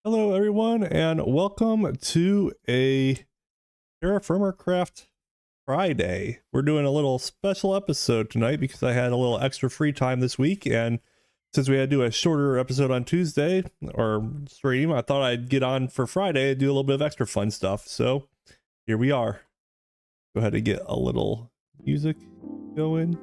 Hello everyone and welcome to a Terrafirmagreg Friday. We're doing a little special episode tonight because I had a little extra free time this week, and since we had to do a shorter episode on Tuesday or stream, I thought I'd get on for Friday and do a little bit of extra fun stuff. So here we are. Go ahead and get a little music going.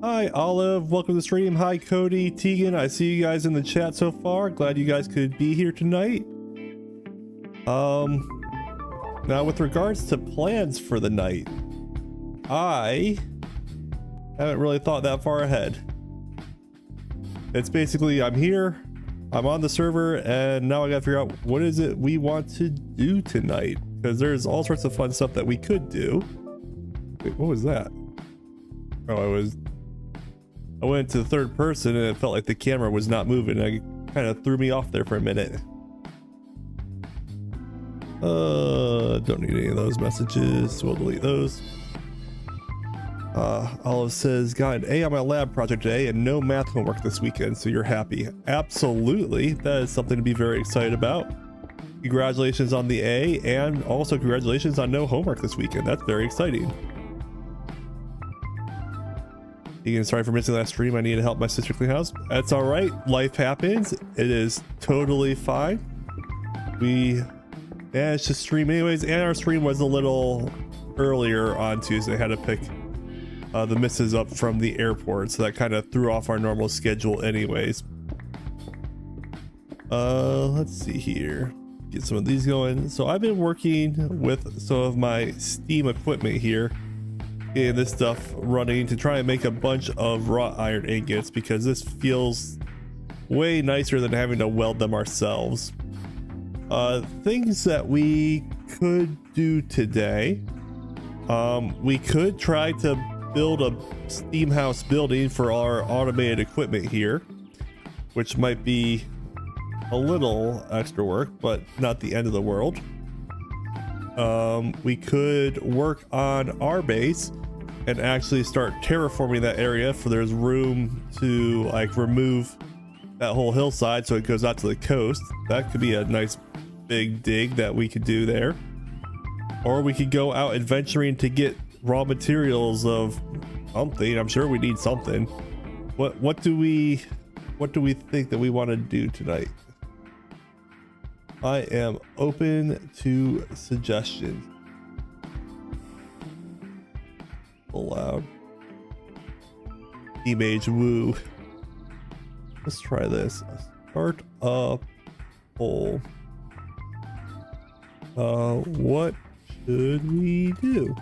Hi Olive, welcome to the stream. Hi Cody, Tegan, I see you guys in the chat so far. Glad you guys could be here tonight. Now with regards to plans for the night, I haven't really thought that far ahead. It's basically I'm here, I'm on the server, and now I gotta figure out what is it we want to do tonight, because there's all sorts of fun stuff that we could do. Wait, what was that? Oh, I went to the third person and it felt like the camera was not moving. It kind of threw me off there for a minute. Don't need any of those messages, so we'll delete those. Olive says, got an A on my lab project today and no math homework this weekend, so you're happy. Absolutely, that is something to be very excited about. Congratulations on the A, and also congratulations on no homework this weekend. That's very exciting. Again, sorry for missing last stream. I need to help my sister clean house. That's all right. Life happens. It is totally fine. We managed to stream anyways, and our stream was a little earlier on Tuesday. I had to pick the missus up from the airport, so that kind of threw off our normal schedule anyways. Let's see here. Get some of these going. So I've been working with some of my Steam equipment here, getting this stuff running to try and make a bunch of wrought iron ingots, because this feels way nicer than having to weld them ourselves. Things that we could do today, we could try to build a steam house building for our automated equipment here, which might be a little extra work, but not the end of the world. We could work on our base and actually start terraforming that area, for there's room to like remove that whole hillside so it goes out to the coast. That could be a nice big dig that we could do there. Or we could go out adventuring to get raw materials of something. I'm sure we need something. What do we think that we want to do tonight? I am open to suggestions. Loud. Image woo. Let's try this. Start a poll. What should we do?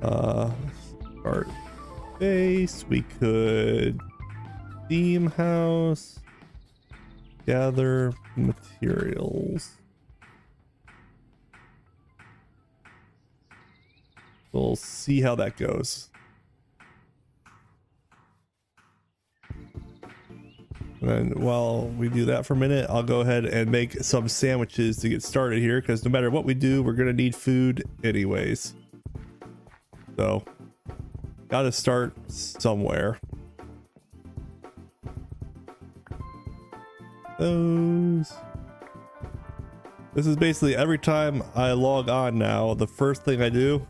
Start base. We could theme house. Gather materials. We'll see how that goes. And then while we do that for a minute, I'll go ahead and make some sandwiches to get started here, because no matter what we do, we're gonna need food anyways. So, gotta start somewhere. This is basically every time I log on now, the first thing I do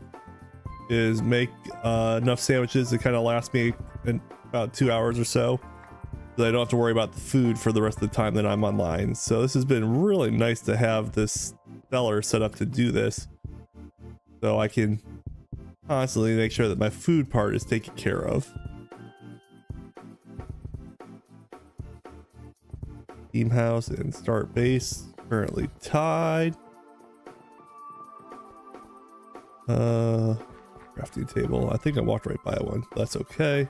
is make enough sandwiches to kind of last me in about 2 hours or so I don't have to worry about the food for the rest of the time that I'm online. So this has been really nice to have this cellar set up to do this, so I can constantly make sure that my food part is taken care of. Team house and start base currently tied. Crafting table. I think I walked right by one. That's okay.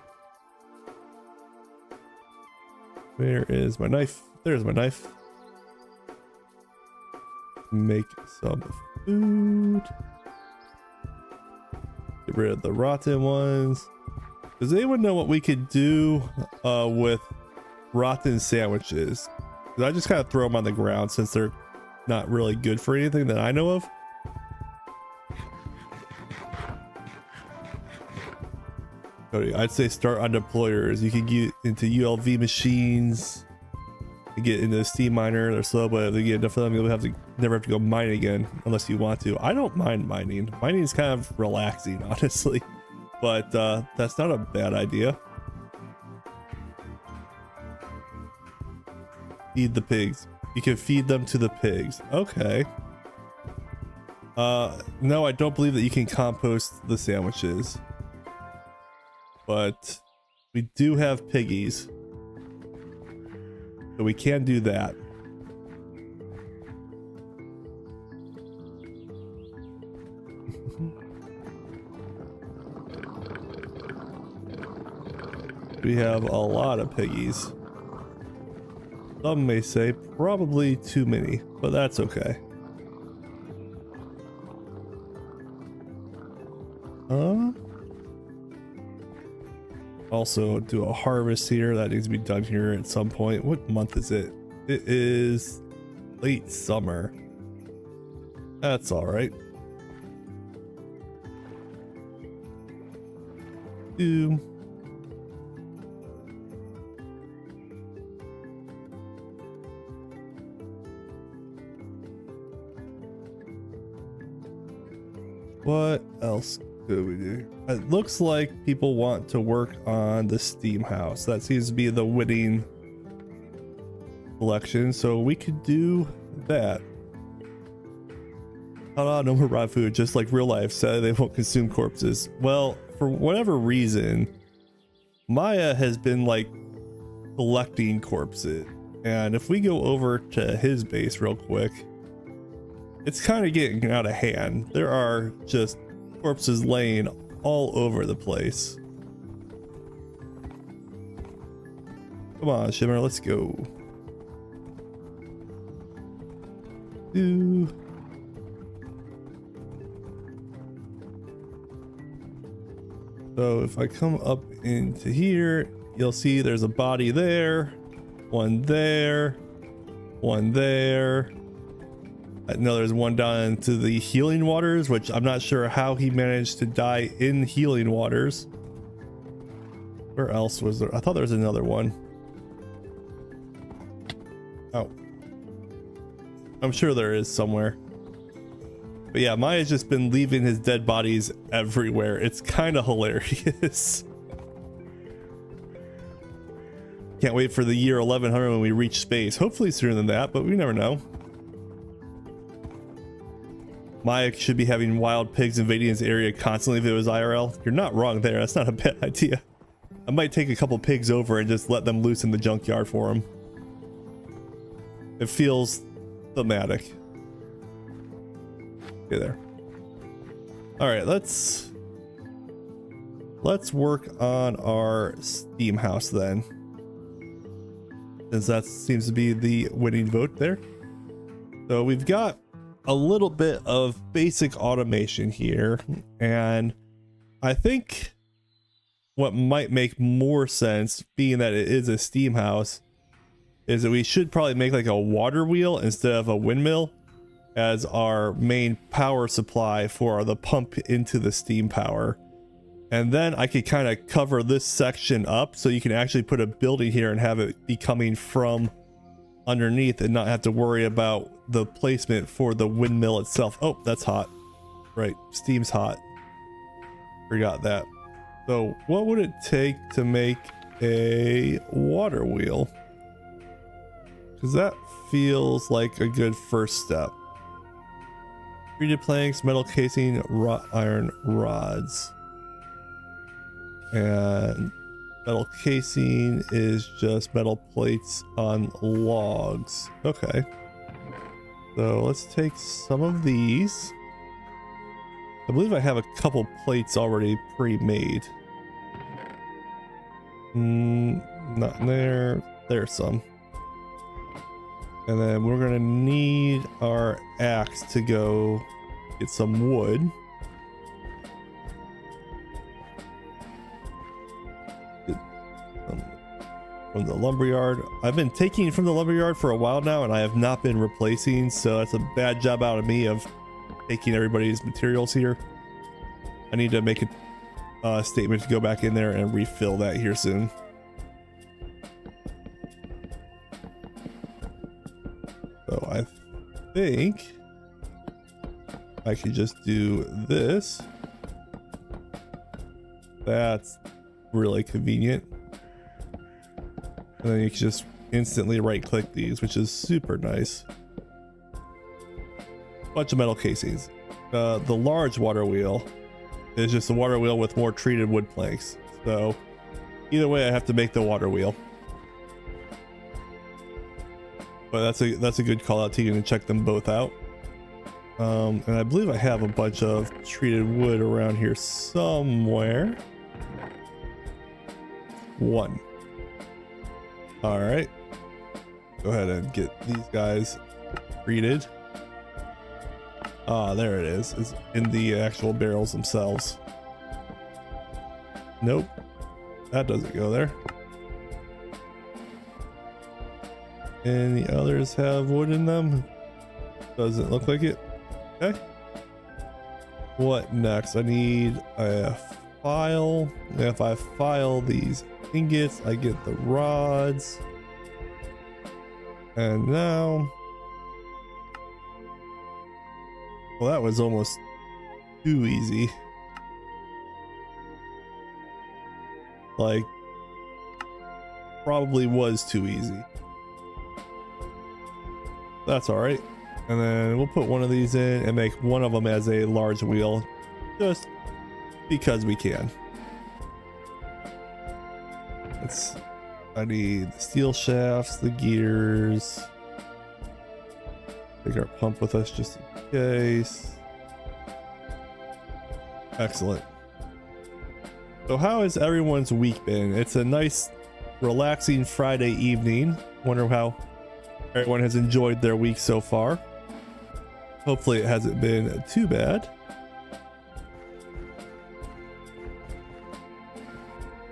Where is my knife? There's my knife. Make some food. Get rid of the rotten ones. Does anyone know what we could do with rotten sandwiches? 'Cause I just kind of throw them on the ground since they're not really good for anything that I know of. I'd say start on deployers. You can get into ULV machines, you get into the steam miner. They're slow, but if you get enough of them, you'll never have to go mine again unless you want to. I don't mind mining. Mining is kind of relaxing, honestly, but that's not a bad idea. Feed the pigs. You can feed them to the pigs. Okay. No, I don't believe that you can compost the sandwiches, but we do have piggies, so we can do that. We have a lot of piggies. Some may say probably too many, but that's okay. Also do a harvest here. That needs to be done here at some point. What month is it? It is late summer. That's all right. What else could we do? It looks like people want to work on the steam house. That seems to be the winning selection, so we could do that. No more raw food, just like real life said they won't consume corpses. Well, for whatever reason, Maya has been like collecting corpses, and if we go over to his base real quick, it's kind of getting out of hand. There are just corpses laying all over the place. Come on, Shimmer, let's go. So if I come up into here, you'll see there's a body there, one there, one there. I know there's one down into the healing waters, which I'm not sure how he managed to die in healing waters. Where else was there? I thought there was another one. Oh, I'm sure there is somewhere. But yeah, Maya's just been leaving his dead bodies everywhere. It's kind of hilarious. Can't wait for the year 1100 when we reach space. Hopefully sooner than that, but we never know. Maya should be having wild pigs invading his area constantly if it was IRL. You're not wrong there. That's not a bad idea. I might take a couple pigs over and just let them loose in the junkyard for him. It feels thematic. Okay, there. All right, let's work on our steam house then, since that seems to be the winning vote there. So we've got a little bit of basic automation here, and I think what might make more sense, being that it is a steam house, is that we should probably make like a water wheel instead of a windmill as our main power supply for the pump into the steam power. And then I could kind of cover this section up so you can actually put a building here and have it be coming from underneath and not have to worry about the placement for the windmill itself. Oh, that's hot. Right, steam's hot. Forgot that. So what would it take to make a water wheel? Because that feels like a good first step. Treated planks, metal casing, wrought iron rods. And metal casing is just metal plates on logs. Okay. So let's take some of these. I believe I have a couple plates already pre-made. Not there. There's some. And then we're gonna need our axe to go get some wood. From the lumberyard. I've been taking from the lumberyard for a while now, and I have not been replacing, so that's a bad job out of me of taking everybody's materials here. I need to make statement to go back in there and refill that here soon. So I think I could just do this. That's really convenient. And then you can just instantly right click these, which is super nice. Bunch of metal casings. The large water wheel is just a water wheel with more treated wood planks. So either way, I have to make the water wheel. But that's a good call out to you to check them both out. And I believe I have a bunch of treated wood around here somewhere. One. All right. Go ahead and get these guys treated. Ah, there it is. It's in the actual barrels themselves. Nope. That doesn't go there. Any others have wood in them? Doesn't look like it. Okay. What next? I need a file. If I file these ingots, I get the rods. And now, well, that was almost too easy. Like, probably was too easy. That's all right. And then we'll put one of these in and make one of them as a large wheel, just because we can. I need the steel shafts, the gears. Take our pump with us just in case. Excellent. So how has everyone's week been? It's a nice, relaxing Friday evening. Wonder how everyone has enjoyed their week so far. Hopefully it hasn't been too bad.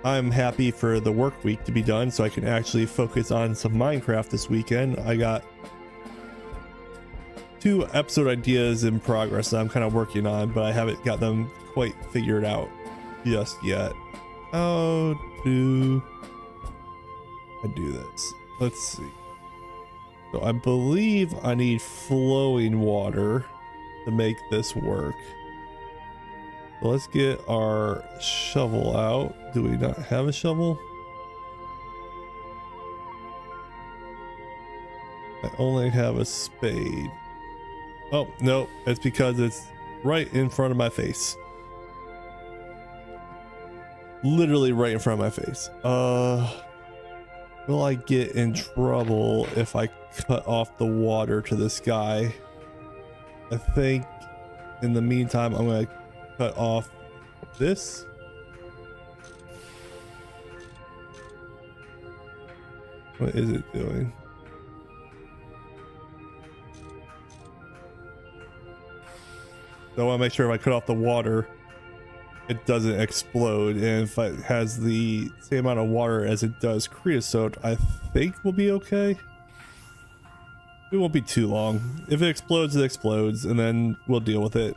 I'm happy for the work week to be done so I can actually focus on some Minecraft this weekend. I got 2 episode ideas in progress that I'm kind of working on, but I haven't got them quite figured out just yet. How do I do this? Let's see. So I believe I need flowing water to make this work. So let's get our shovel out. Do we not have a shovel? I only have a spade. Oh, no, it's because it's right in front of my face. Literally right in front of my face. Will I get in trouble if I cut off the water to this guy? I think in the meantime, I'm going to cut off this. What is it doing? So I want to make sure if I cut off the water, it doesn't explode. And if it has the same amount of water as it does creosote, I think we'll be okay. It won't be too long. If it explodes, it explodes, and then we'll deal with it.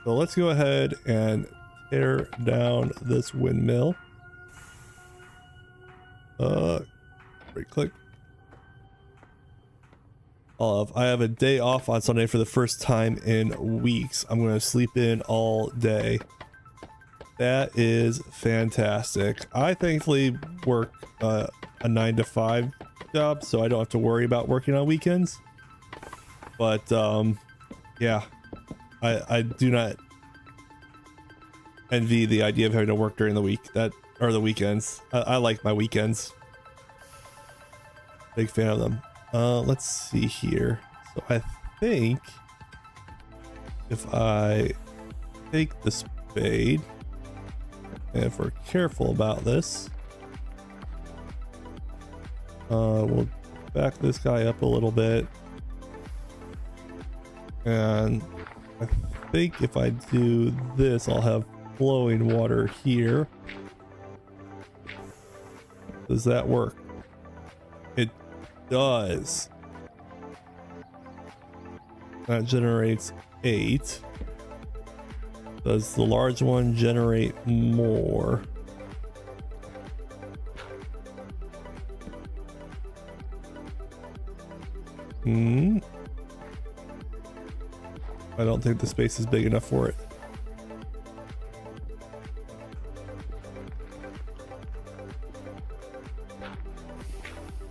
So let's go ahead and tear down this windmill. Right click. I have a day off on Sunday for the first time in weeks. I'm going to sleep in all day. That is fantastic. I thankfully work a 9-to-5 job, so I don't have to worry about working on weekends. But yeah, I do not envy the idea of having to work during the week or the weekends. I like my weekends. Big fan of them. Let's see here. So I think if I take the spade, and if we're careful about this, we'll back this guy up a little bit. And I think if I do this, I'll have flowing water here. Does that work? It does. That generates 8. Does the large one generate more? I don't think the space is big enough for it.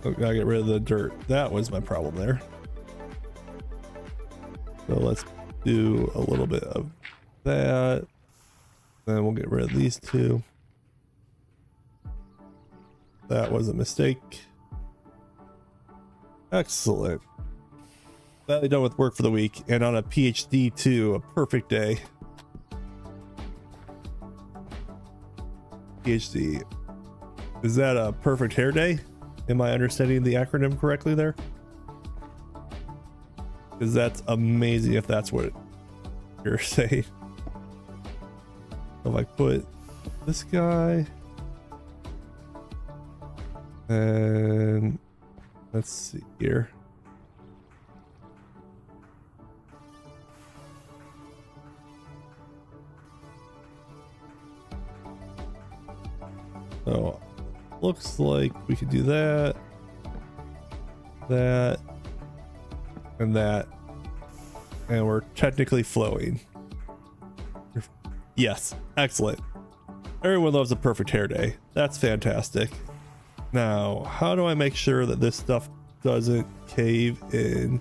Oh, gotta get rid of the dirt. That was my problem there. So let's do a little bit of that. Then we'll get rid of these two. That was a mistake. Excellent. Badly done with work for the week, and on a PhD too. A perfect day. PhD. Is that a perfect hair day? Am I understanding the acronym correctly there? Because that's amazing if that's what you're saying. If I put this guy, and let's see here. So looks like we could do that, that, and that, and we're technically flowing. Yes, excellent. Everyone loves a perfect hair day. That's fantastic. Now, how do I make sure that this stuff doesn't cave in?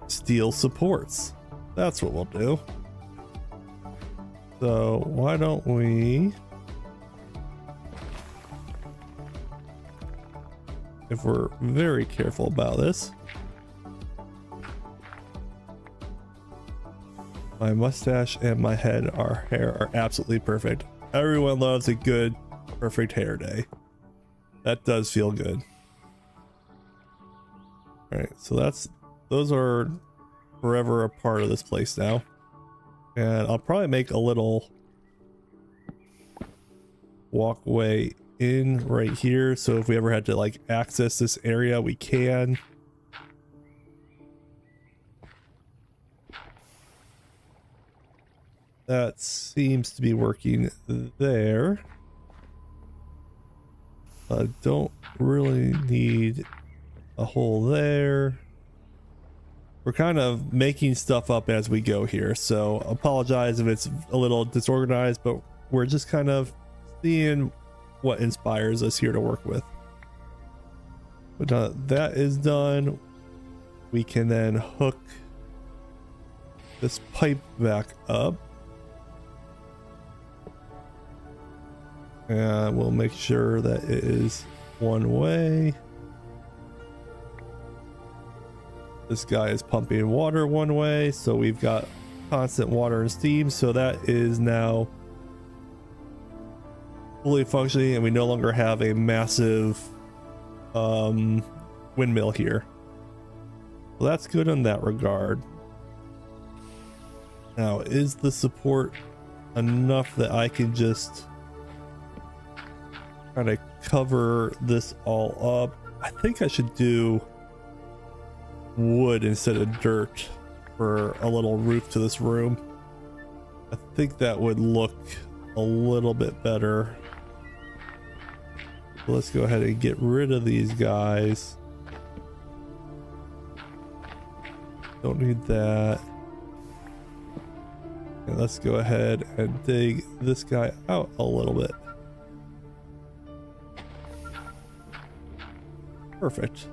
Steel supports. That's what we'll do. So why don't we, if we're very careful about this, my mustache and my head, our hair are absolutely perfect. Everyone loves a good, perfect hair day. That does feel good. All right, so those are forever a part of this place now. And I'll probably make a little walkway in right here, so if we ever had to like access this area, we can. That seems to be working there. I don't really need a hole there. We're kind of making stuff up as we go here, so apologize if it's a little disorganized, but we're just kind of seeing what inspires us here to work with. But now that is done, we can then hook this pipe back up. And we'll make sure that it is one way. This guy is pumping water one way, so we've got constant water and steam, so that is now fully functioning, and we no longer have a massive windmill here. So that's good in that regard. Now, is the support enough that I can just kind of cover this all up? I think I should do wood instead of dirt for a little roof to this room. I think that would look a little bit better. So let's go ahead and get rid of these guys. Don't need that. And let's go ahead and dig this guy out a little bit. Perfect.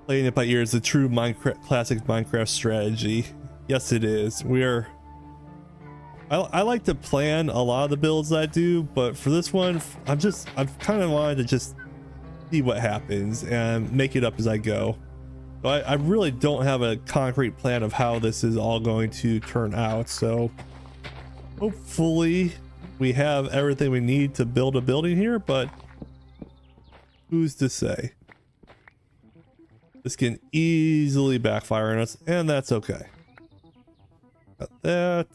Playing it by ear is a true classic Minecraft strategy. Yes, it is. I like to plan a lot of the builds that I do, but for this one, I've kind of wanted to just see what happens and make it up as I go. So I really don't have a concrete plan of how this is all going to turn out. So hopefully we have everything we need to build a building here, but who's to say? This can easily backfire on us, and that's okay. Got that.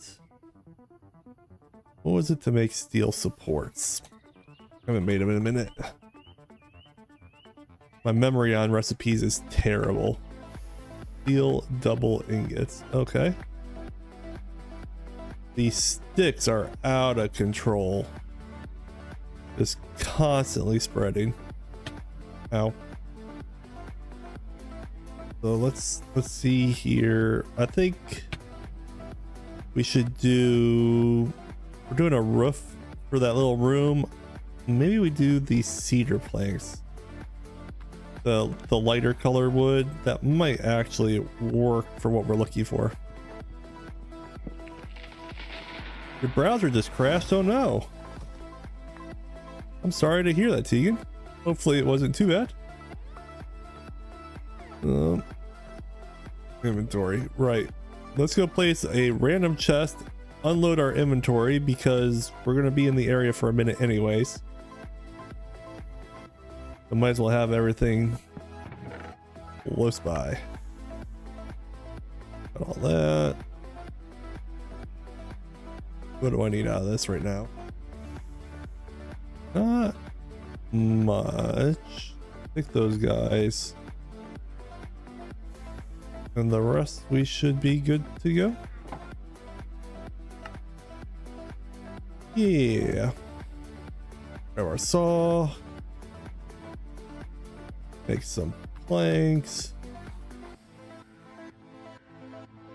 What was it to make steel supports? I haven't made them in a minute. My memory on recipes is terrible. Steel double ingots. Okay. These sticks are out of control. Just constantly spreading. Ow. So let's see here. I think we should do, we're doing a roof for that little room. Maybe we do these cedar planks. The lighter color wood, that might actually work for what we're looking for. Your browser just crashed. Oh no. I'm sorry to hear that, Tegan. Hopefully it wasn't too bad. Inventory, right. Let's go place a random chest, unload our inventory because we're gonna be in the area for a minute anyways. I might as well have everything close by. Got all that. What do I need out of this right now? Not much. Pick those guys. And the rest we should be good to go. Yeah. Grab our saw. Make some planks.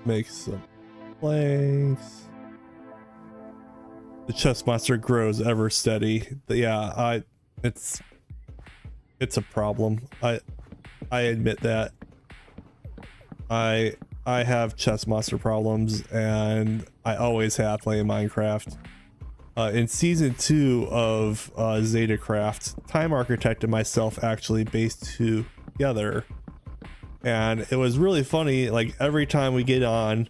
Make some planks. The chest monster grows ever steady. Yeah, it's a problem. I admit that. I have chest monster problems, and I always have playing Minecraft. In season 2 of Zetacraft, Time Architect and myself actually based together, and it was really funny. Like every time we get on,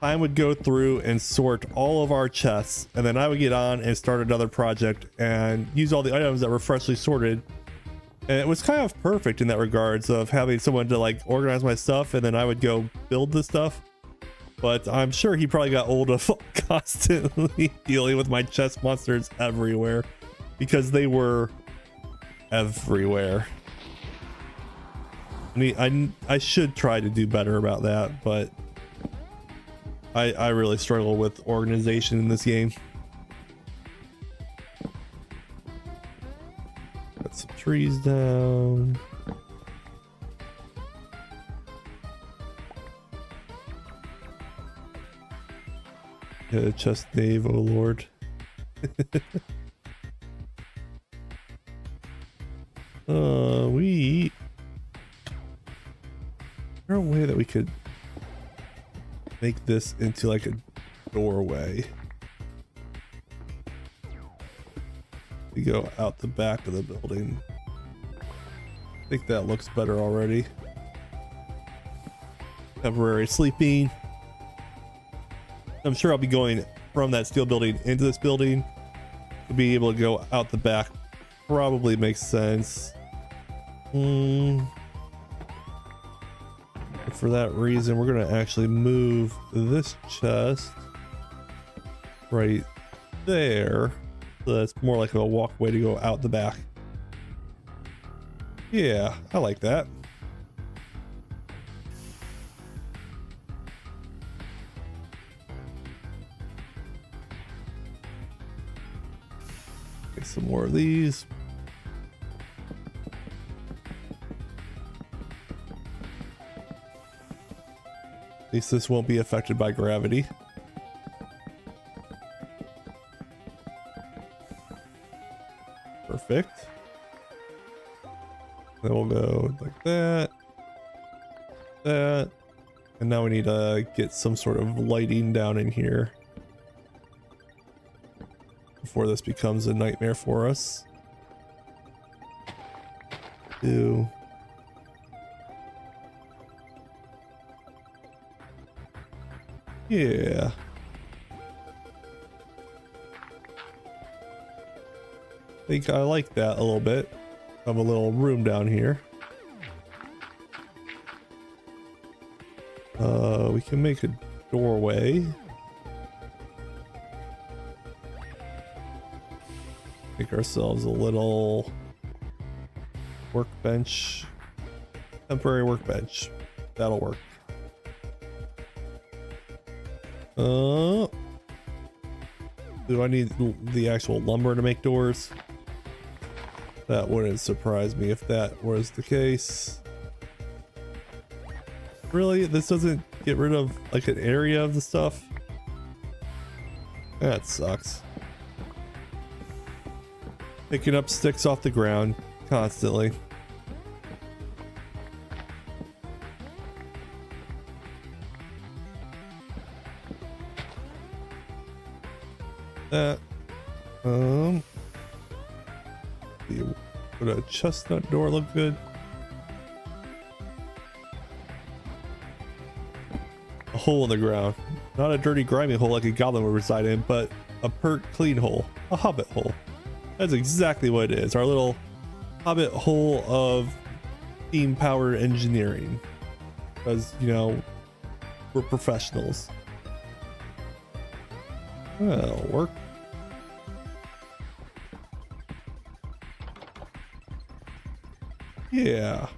Time would go through and sort all of our chests, and then I would get on and start another project and use all the items that were freshly sorted. And it was kind of perfect in that regards of having someone to like organize my stuff, and then I would go build the stuff. But I'm sure he probably got old of constantly dealing with my chest monsters everywhere, because they were everywhere. I mean, I should try to do better about that, but I really struggle with organization in this game. Got some trees down. Yeah, chest Dave, oh lord. Is there a way that we could make this into like a doorway? We go out the back of the building. I think that looks better already. Temporary sleeping. I'm sure I'll be going from that steel building into this building. To be able to go out the back probably makes sense. For that reason, we're gonna actually move this chest right there, so that's more like a walkway to go out the back. Yeah, I like that. Get some more of these. At least this won't be affected by gravity. Perfect. Then we'll go like that. That. And now we need to get some sort of lighting down in here before this becomes a nightmare for us. Two. Yeah. I think I like that a little bit. Have a little room down here. We can make a doorway. Make ourselves a little workbench Temporary workbench. That'll work. Do I need the actual lumber to make doors? That wouldn't surprise me if that was the case. Really? This doesn't get rid of like an area of the stuff? That sucks. Picking up sticks off the ground constantly. Would a chestnut door look good? A hole in the ground. Not a dirty, grimy hole like a goblin would reside in, but a pert, clean hole. A hobbit hole. That's exactly what it is. Our little hobbit hole of steam-powered engineering. Because, you know, we're professionals. That'll work. Yeah.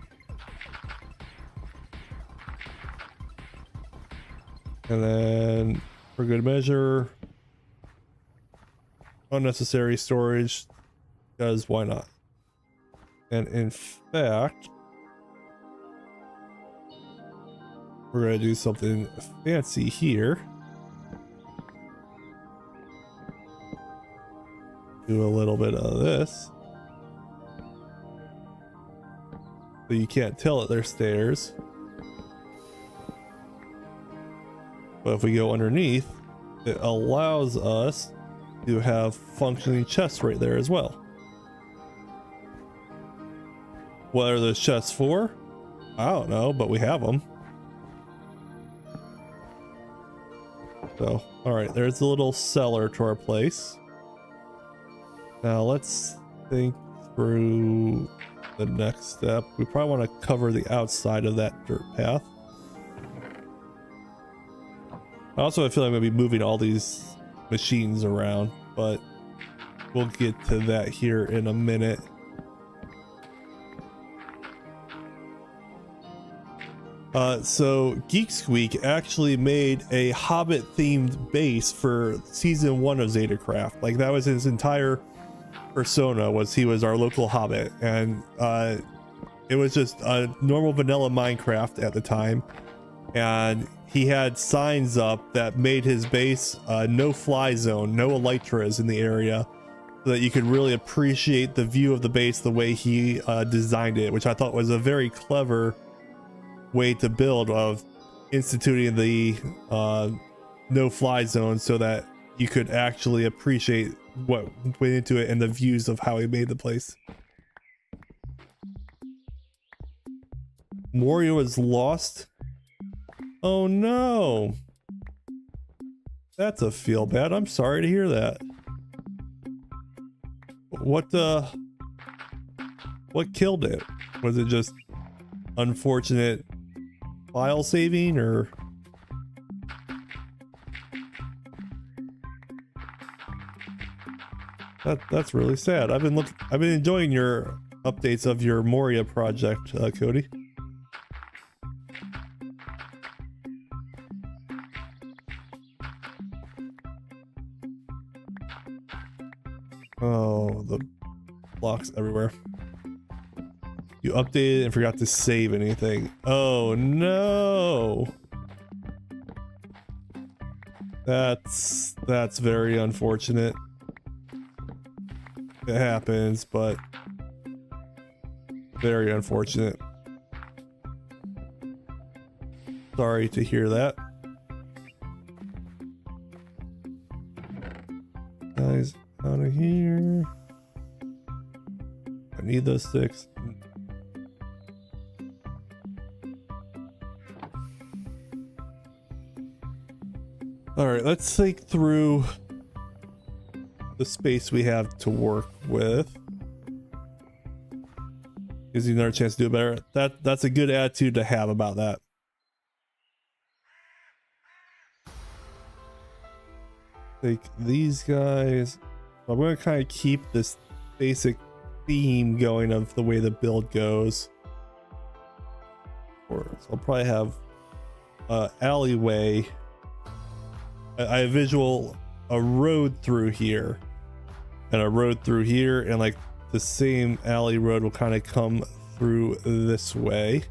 And then for good measure, unnecessary storage, because why not? And in fact, we're going to do something fancy here. Do a little bit of this. So you can't tell that they're stairs. But if we go underneath, it allows us to have functioning chests right there as well. What are those chests for? I don't know, but we have them. So, alright, there's a little cellar to our place. Now let's think through the next step. We probably want to cover the outside of that dirt path. Also, I feel like I'm going to be moving all these machines around, but we'll get to that here in a minute. So Geek Squeak actually made a Hobbit themed base for season 1 of Zetacraft. Like that was his entire persona, was he was our local Hobbit, and it was just a normal vanilla Minecraft at the time, and he had signs up that made his base no fly zone, no elytras in the area, so that you could really appreciate the view of the base the way he designed it, which I thought was a very clever way to build, of instituting the no fly zone so that you could actually appreciate what went into it and the views of how he made the place. Moria was lost. Oh no, that's a feel bad. I'm sorry to hear that. What killed it? Was it just unfortunate file saving, or that's really sad. I've been enjoying your updates of your Moria project, Cody. Oh, the blocks everywhere. You updated and forgot to save anything. Oh no. That's very unfortunate. It happens, but very unfortunate. Sorry to hear that. Guys, out of here. I need those sticks. All right, let's think through the space we have to work with. Gives you another chance to do it better. That's a good attitude to have about that. Take these guys. I'm going to kind of keep this basic theme going of the way the build goes. So I'll probably have alleyway. I visual a road through here and a road through here, and like the same alley road will kind of come through this way.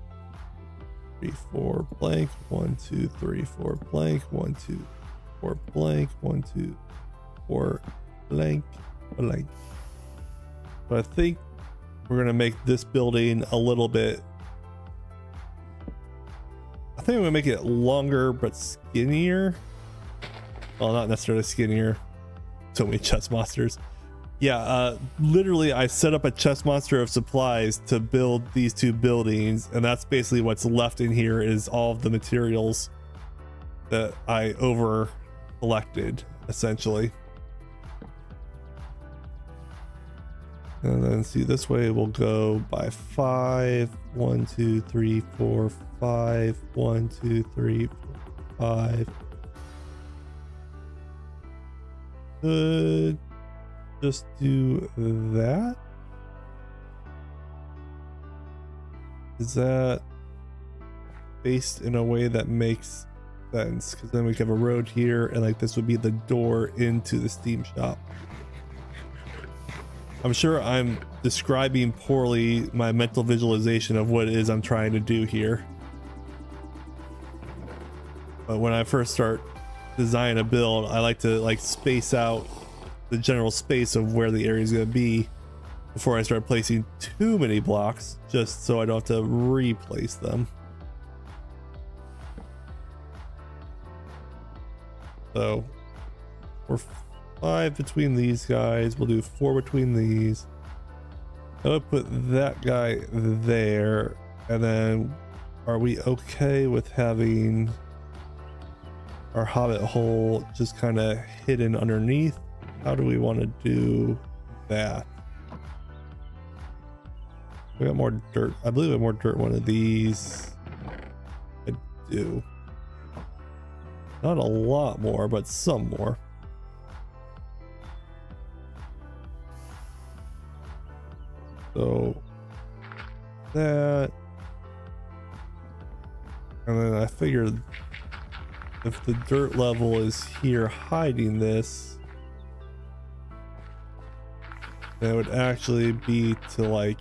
3 4 blank 1 2 3 4 blank 1 2 4 blank 1 2 4 blank blank. But I think we're gonna make this building a little bit, I think I'm gonna make it longer but skinnier. Well, not necessarily skinnier. So many chest monsters. Yeah, literally I set up a chest monster of supplies to build these two buildings, and that's basically what's left in here is all of the materials that I over collected, essentially. And then see, this way we'll go by 5 1 2 3 4 5 1 2 3 4 5. Could just do that. Is that based in a way that makes sense? Because then we have a road here, and like this would be the door into the Steam shop. I'm sure I'm describing poorly my mental visualization of what it is I'm trying to do here. But when I first start designing a build, I like to like space out the general space of where the area is going to be before I start placing too many blocks, just so I don't have to replace them. So we're 5 between these guys, we'll do 4 between these. I'll put that guy there, and then are we okay with having our hobbit hole just kind of hidden underneath? How do we want to do that? We got more dirt. I believe I have more dirt one of these. I do. Not a lot more, but some more. So that, and then I figured if the dirt level is here hiding this, that would actually be to like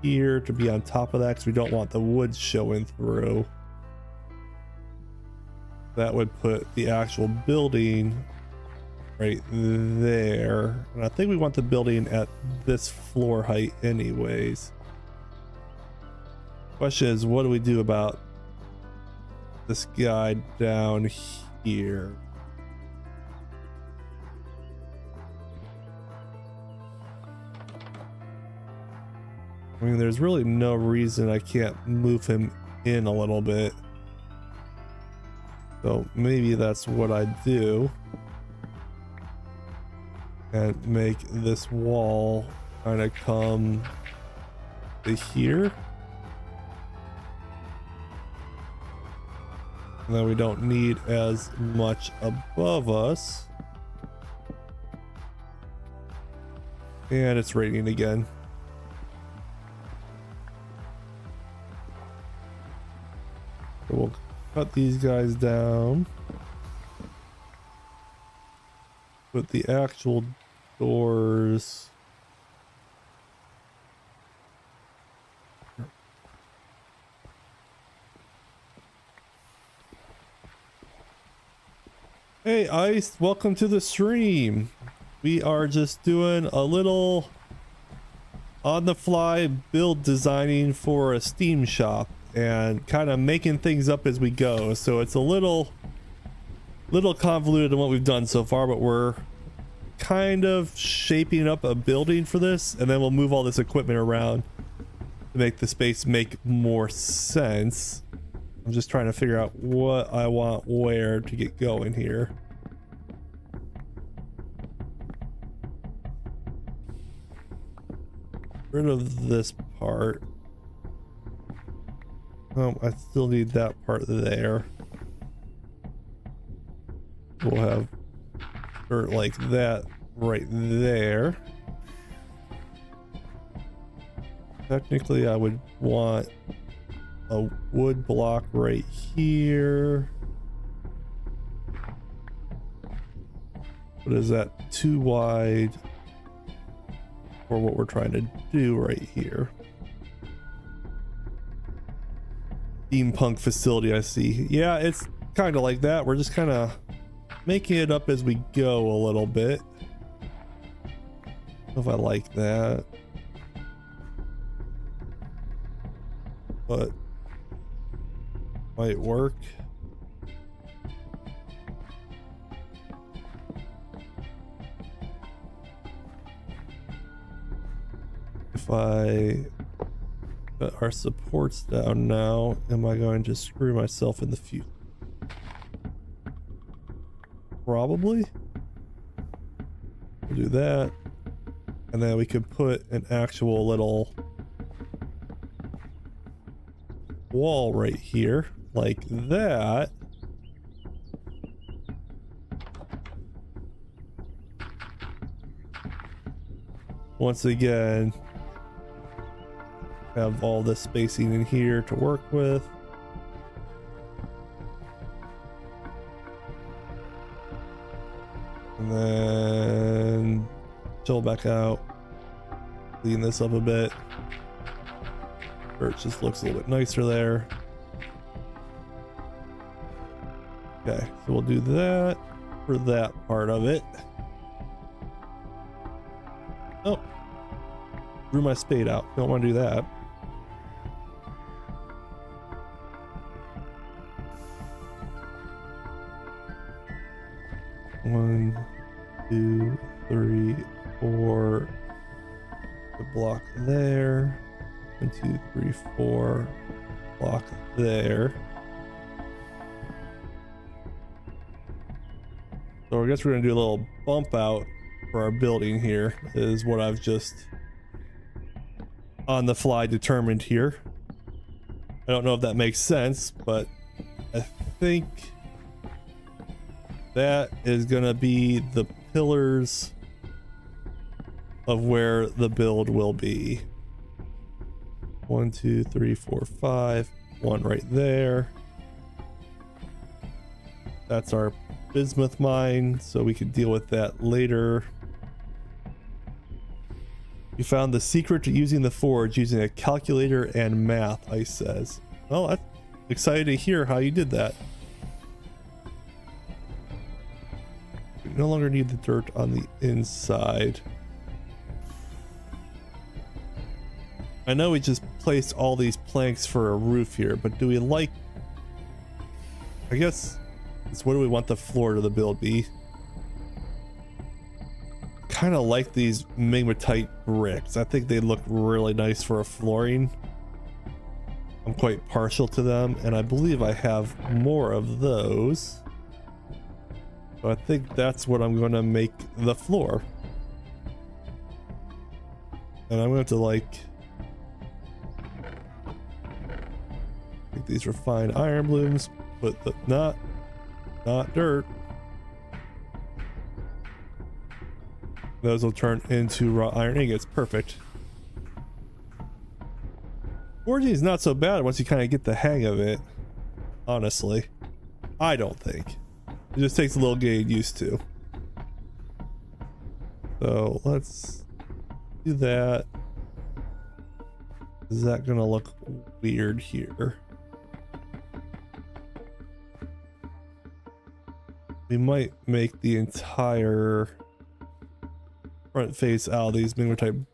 here to be on top of that, because we don't want the wood showing through. That would put the actual building right there, and I think we want the building at this floor height anyways. Question is, what do we do about this guy down here? I mean, there's really no reason I can't move him in a little bit. So maybe that's what I do. And make this wall kind of come to here. And then we don't need as much above us. And it's raining again. So we'll cut these guys down. Put the actual doors. Hey Ice, welcome to the stream. We are just doing a little on the fly build designing for a Steam shop and kind of making things up as we go. So it's a little convoluted in what we've done so far, but we're kind of shaping up a building for this, and then we'll move all this equipment around to make the space make more sense. I'm just trying to figure out what I want where to get going here. Rid of this part. Oh, I still need that part there. We'll have dirt like that right there. Technically, I would want a wood block right here. But is that too wide for what we're trying to do right here? Steampunk facility, I see. Yeah, it's kind of like that. We're just kind of making it up as we go a little bit. I don't know if I like that, but might work. If I put our supports down now, am I going to screw myself in the future? Probably. We'll do that. And then we could put an actual little wall right here, like that. Once again, have all this spacing in here to work with. And then chill back out, clean this up a bit. It just looks a little bit nicer there. Okay, so we'll do that for that part of it. Oh, drew my spade out. Don't want to do that. One, two, three, four. The block there. 1, 2, 3, 4. Block there. So I guess we're gonna do a little bump out for our building here, is what I've just on the fly determined here. I don't know if that makes sense, but I think that is gonna be the pillars of where the build will be. 1, 2, 3, 4, 5. One right there. That's our bismuth mine, so we can deal with that later. You found the secret to using the forge using a calculator and math, Ice says. Well, I'm excited to hear how you did that. We no longer need the dirt on the inside. I know we just placed all these planks for a roof here, but do we like... I guess it's what do we want the floor to the build be? Kind of like these magmatite bricks. I think they look really nice for a flooring. I'm quite partial to them, and I believe I have more of those. So I think that's what I'm going to make the floor. And I'm going to like... take these refined iron blooms, but not dirt. Those will turn into raw iron ingots. Perfect. Forging is not so bad once you kind of get the hang of it. Honestly, I don't think. It just takes a little getting used to. So let's do that. Is that gonna look weird here? We might make the entire front face out of these magmatite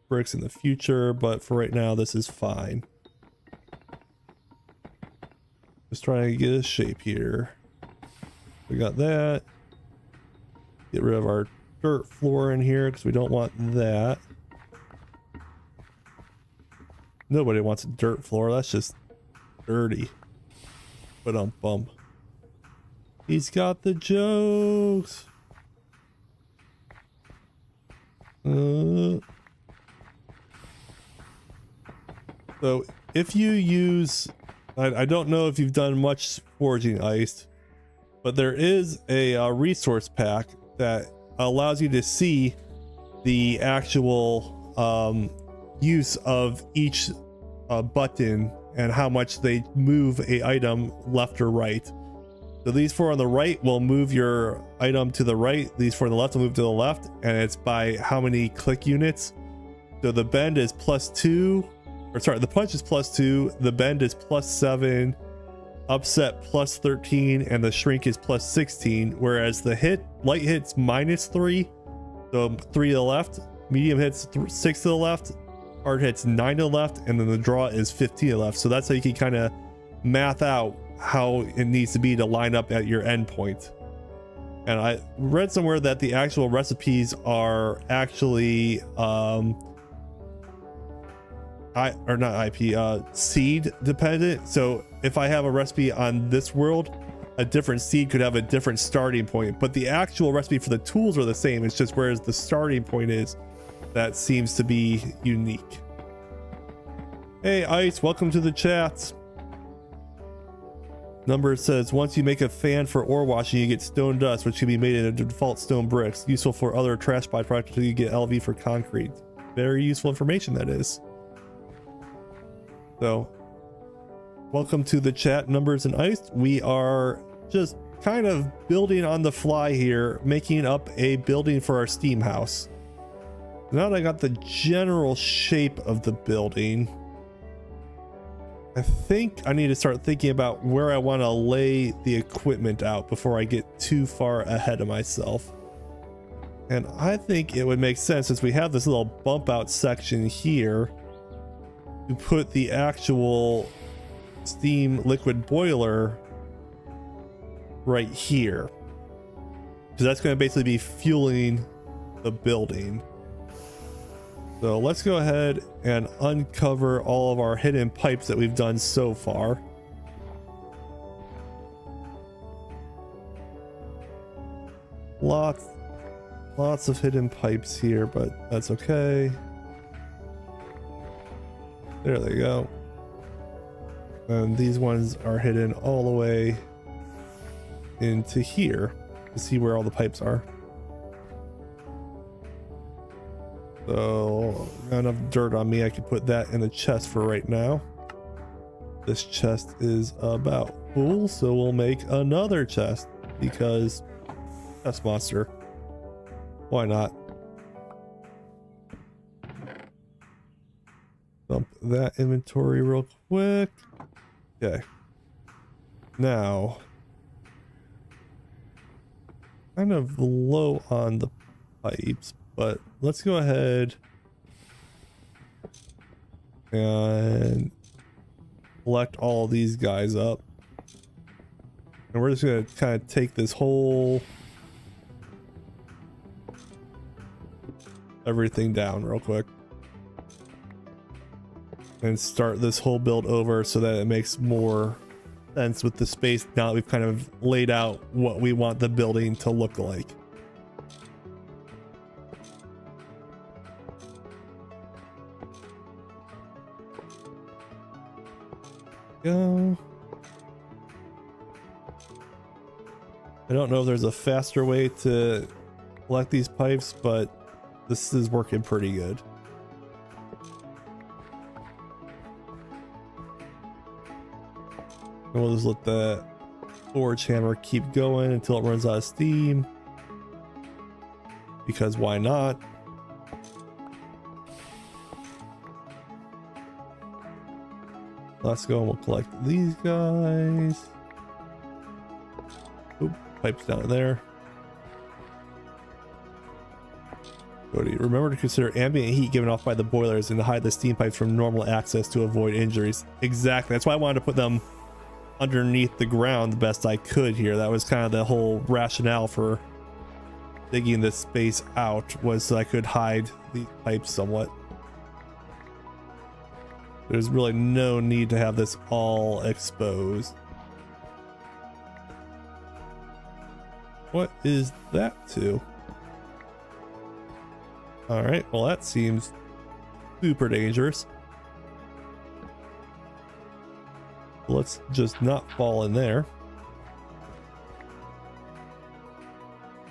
bricks in the future, but for right now this is fine. Just trying to get a shape here. We got that. Get rid of our dirt floor in here because we don't want that. Nobody wants a dirt floor. That's just dirty. But bum. He's got the jokes. So if you use, I don't know if you've done much forging, Ice, but there is a resource pack that allows you to see the actual use of each button and how much they move a item left or right. So these 4 on the right will move your item to the right. These 4 on the left will move to the left, and it's by how many click units. So the bend is +2, or sorry, the punch is +2, the bend is +7, upset +13, and the shrink is +16. Whereas the light hits -3, so 3 to the left, medium hits 6 to the left, hard hits 9 to the left, and then the draw is 15 to the left. So that's how you can kind of math out how it needs to be to line up at your endpoint. And I read somewhere that the actual recipes are actually seed dependent. So if I have a recipe on this world, a different seed could have a different starting point, but the actual recipe for the tools are the same. It's just whereas the starting point is, that seems to be unique. Hey Ice, welcome to the chat. Number says, once you make a fan for ore washing, you get stone dust, which can be made into default stone bricks, useful for other trash byproducts until you get LV for concrete. Very useful information, that is. So welcome to the chat, Numbers and Ice. We are just kind of building on the fly here, making up a building for our steam house. Now that I got the general shape of the building, I think I need to start thinking about where I want to lay the equipment out before I get too far ahead of myself. And I think it would make sense, since we have this little bump out section here, to put the actual steam liquid boiler right here, because that's going to basically be fueling the building. So let's go ahead and uncover all of our hidden pipes that we've done so far. Lots of hidden pipes here, but that's okay. There they go. And these ones are hidden all the way into here to see where all the pipes are. So, got enough dirt on me, I can put that in the chest for right now. This chest is about full, so we'll make another chest, because chest monster. Why not? Dump that inventory real quick. Okay. Now, kind of low on the pipes, but let's go ahead and collect all of these guys up. And we're just going to kind of take this whole everything down real quick and start this whole build over so that it makes more sense with the space now that we've kind of laid out what we want the building to look like. Go. I don't know if there's a faster way to collect these pipes, but this is working pretty good. And we'll just let the forge hammer keep going until it runs out of steam, because why not? Let's go and we'll collect these guys. Oop, pipes down there. Cody, remember to consider ambient heat given off by the boilers and to hide the steam pipes from normal access to avoid injuries. Exactly. That's why I wanted to put them underneath the ground the best I could here. That was kind of the whole rationale for digging this space out, was so I could hide the pipes somewhat. There's really no need to have this all exposed. What is that to? All right, well that seems super dangerous. Let's just not fall in there.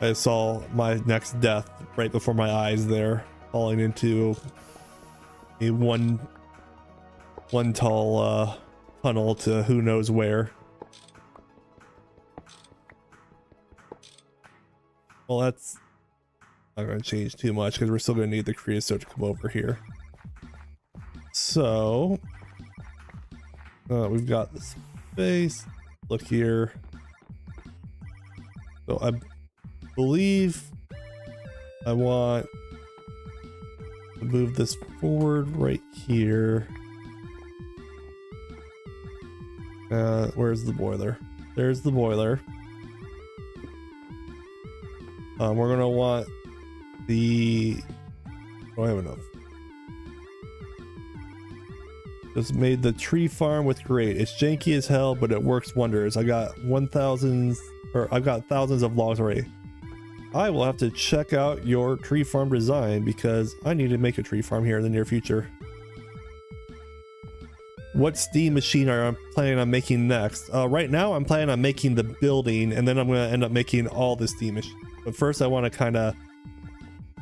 I saw my next death right before my eyes there, falling into a one tall tunnel to who knows where. Well, that's not going to change too much because we're still going to need the creosote to come over here. So we've got the space. Look here. So I believe I want to move this forward right here. Where's the boiler? There's the boiler. We're gonna want the. Oh, I have enough. Just made the tree farm with grate. It's janky as hell, but it works wonders. I got I've got thousands of logs already. I will have to check out your tree farm design because I need to make a tree farm here in the near future. What steam machine are I planning on making next? Right now I'm planning on making the building, and then I'm going to end up making all the steam machines. But first I want to kind of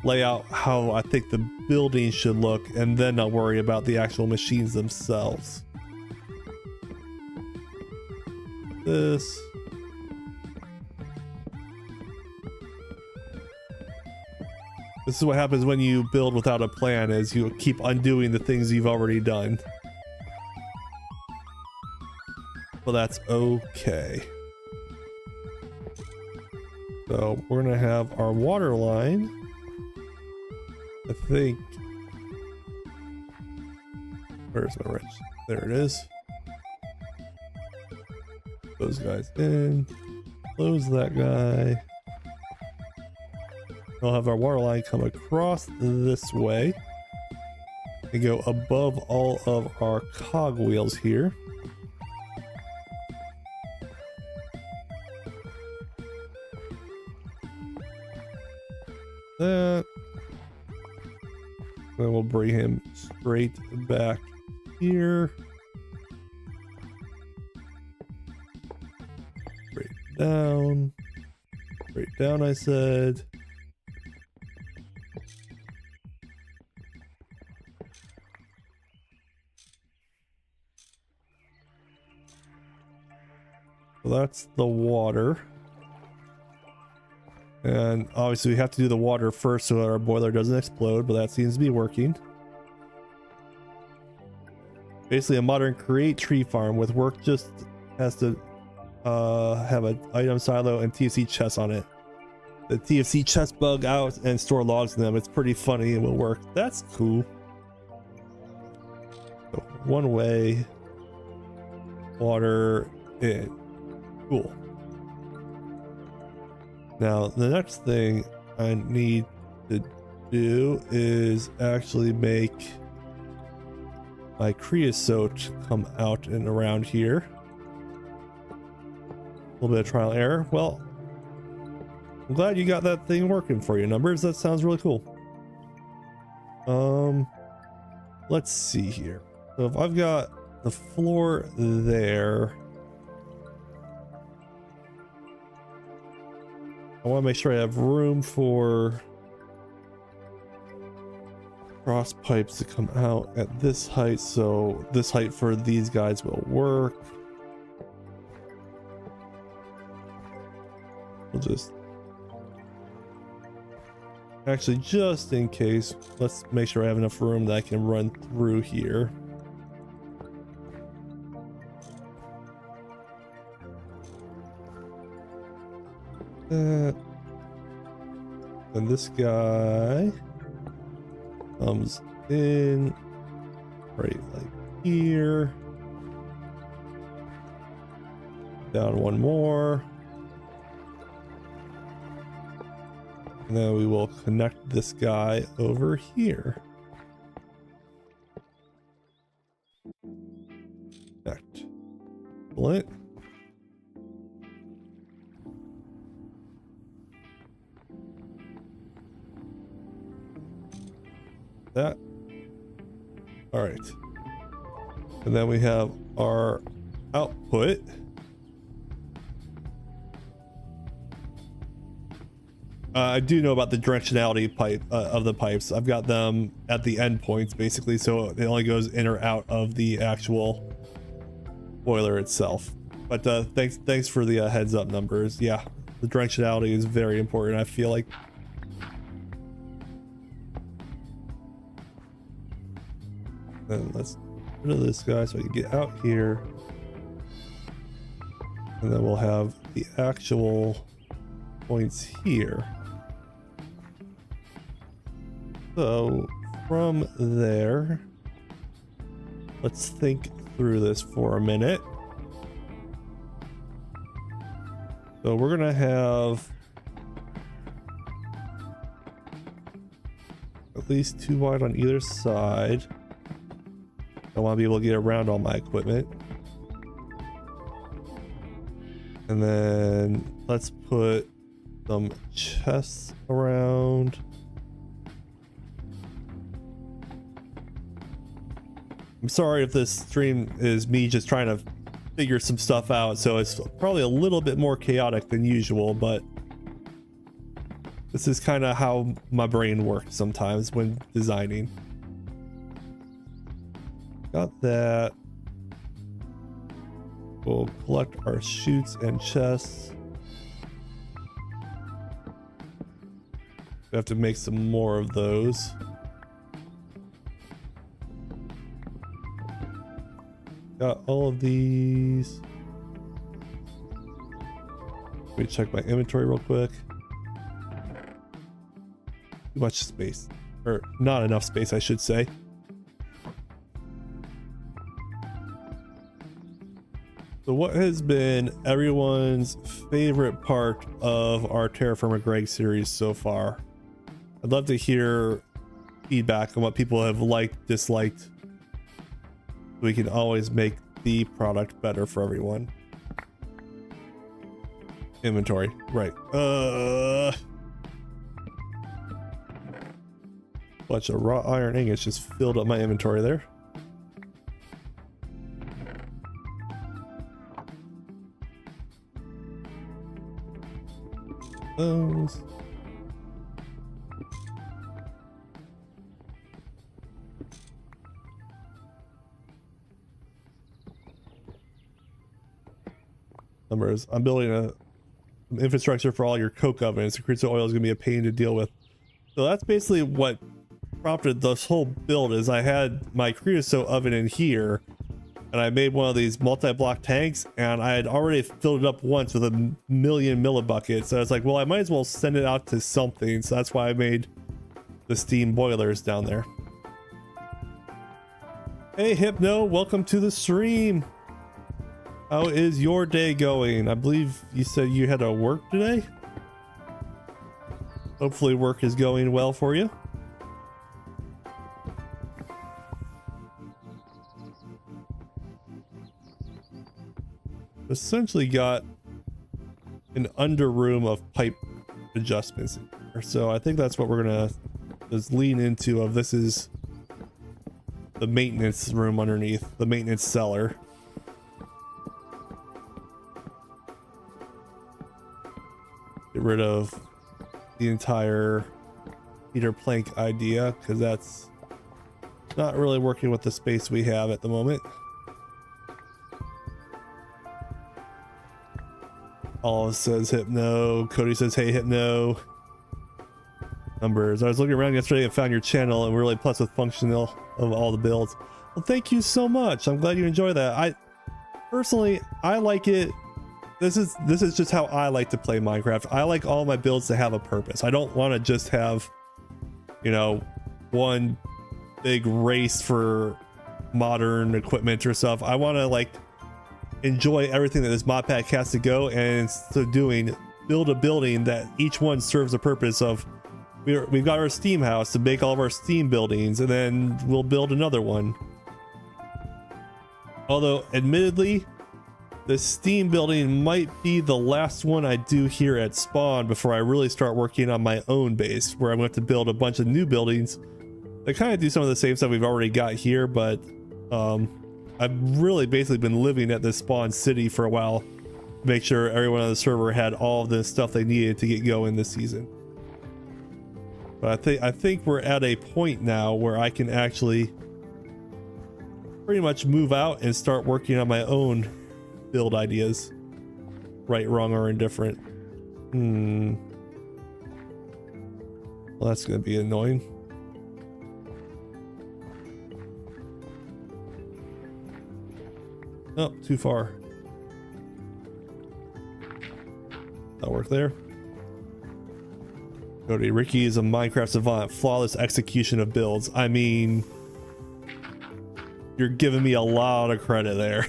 lay out how I think the building should look, and then I'll worry about the actual machines themselves. This. This is what happens when you build without a plan, is you keep undoing the things you've already done. Well, that's okay. So we're gonna have our water line. I think. Where's my wrench? There it is. Those guys in. Close that guy. We'll have our water line come across this way and go above all of our cogwheels here. That. Then we'll bring him straight back here. Straight down. Straight down, I said. So that's the water. And obviously we have to do the water first so that our boiler doesn't explode, but that seems to be working. Basically a modern create tree farm with work just has to have an item silo and TFC chests on it. The TFC chest bug out and store logs in them. It's pretty funny and will work. That's cool. So one way, water in. Cool. Now the next thing I need to do is actually make my creosote come out and around here. A little bit of trial and error. Well, I'm glad you got that thing working for you, Numbers. That sounds really cool. Let's see here. So if I've got the floor there, I want to make sure I have room for cross pipes to come out at this height, so this height for these guys will work. We'll just actually, just in case, let's make sure I have enough room that I can run through here. And this guy comes in right like here. Down one more. And then we will connect this guy over here. Connect. Split. That. All right. And then we have our output. I do know about the directionality pipe of the pipes. I've got them at the end points basically, so it only goes in or out of the actual boiler itself. But thanks for the heads up, Numbers. Yeah, the directionality is very important, I feel like. And let's get rid of this guy so I can get out here. And then we'll have the actual points here. So from there, let's think through this for a minute. So we're gonna have at least 2 wide on either side. I want to be able to get around all my equipment. And then let's put some chests around. I'm sorry if this stream is me just trying to figure some stuff out, so it's probably a little bit more chaotic than usual, but this is kind of how my brain works sometimes when designing. Got that. We'll collect our chutes and chests. We have to make some more of those. Got all of these. Let me check my inventory real quick. Too much space, or not enough space, I should say. So what has been everyone's favorite part of our Terrafirmagreg series so far? I'd love to hear feedback on what people have liked, disliked. We can always make the product better for everyone. Inventory, right. Bunch of raw iron ingots just filled up my inventory there. Those. Numbers. I'm building a infrastructure for all your coke ovens. The crude oil is going to be a pain to deal with. So that's basically what prompted this whole build. Is I had my creosote oven in here, and I made one of these multi-block tanks, and I had already filled it up once with 1,000,000 millibuckets. So I was like, well, I might as well send it out to something. So that's why I made the steam boilers down there. Hey Hypno, welcome to the stream. How is your day going? I believe you said you had to work today. Hopefully work is going well for you. Essentially got an under room of pipe adjustments, so I think that's what we're gonna just lean into. Of this is the maintenance room underneath, the maintenance cellar. Get rid of the entire heater plank idea, because that's not really working with the space we have at the moment. All says Hypno. Cody says, hey Hypno. Numbers. I was looking around yesterday and found your channel and we're really plus with functional of all the builds. Well, thank you so much. I'm glad you enjoy that. I personally, I like it. This is just how I like to play Minecraft. I like all my builds to have a purpose. I don't want to just have, you know, one big race for modern equipment or stuff. I want to like enjoy everything that this mod pack has to go, and so doing, build a building that each one serves a purpose of. We've got our steam house to make all of our steam buildings, and then we'll build another one. Although admittedly, the steam building might be the last one I do here at spawn before I really start working on my own base, where I'm going to have to build a bunch of new buildings that kind of do some of the same stuff we've already got here. But I've really basically been living at this spawn city for a while, make sure everyone on the server had all of the stuff they needed to get going this season. But I think we're at a point now where I can actually pretty much move out and start working on my own build ideas. Right, wrong, or indifferent. Well, that's gonna be annoying. Oh, too far. That'll work there. Cody, Ricky is a Minecraft savant. Flawless execution of builds. I mean, you're giving me a lot of credit there.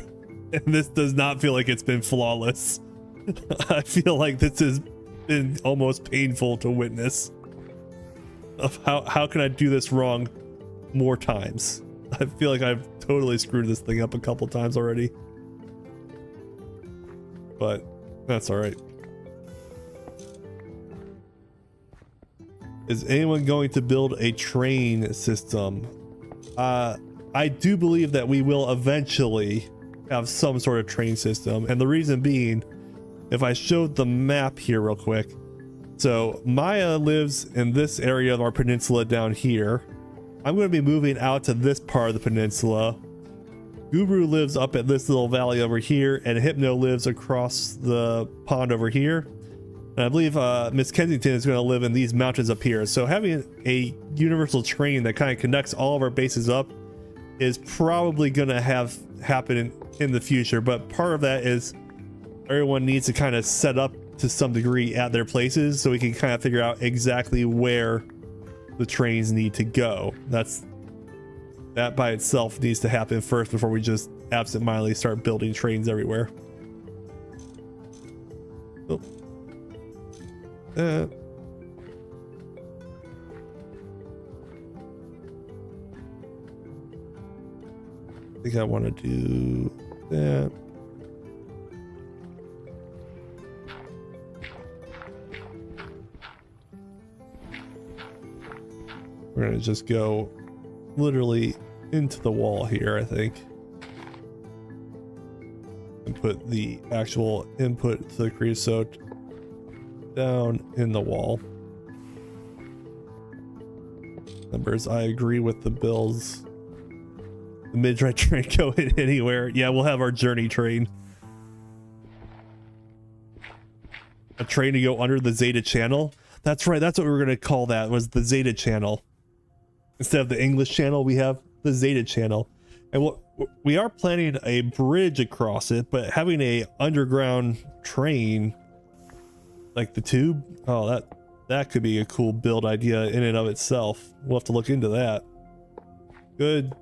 And this does not feel like it's been flawless. I feel like this has been almost painful to witness. Of how can I do this wrong more times? I feel like I've totally screwed this thing up a couple times already. But that's all right. Is anyone going to build a train system? I do believe that we will eventually have some sort of train system. And the reason being, if I showed the map here real quick. So Maya lives in this area of our peninsula down here. I'm going to be moving out to this part of the peninsula. Guru lives up at this little valley over here, and Hypno lives across the pond over here. And I believe Miss Kensington is going to live in these mountains up here. So having a universal train that kind of connects all of our bases up is probably going to happen in the future. But part of that is everyone needs to kind of set up to some degree at their places so we can kind of figure out exactly where the trains need to go. That by itself needs to happen first before we just absentmindedly start building trains everywhere. Oh. I think I want to do that. We're gonna just go literally into the wall here, I think, and put the actual input to the creosote down in the wall. Numbers, I agree with the bills. The mid-right train going anywhere. Yeah, we'll have our journey train. A train to go under the Zeta channel. That's right, that's what we were gonna call that, was the Zeta channel. Instead of the English channel, we have the Zeta channel. And what we are planning a bridge across it, but having a underground train like the tube, oh, that could be a cool build idea in and of itself. We'll have to look into that. Good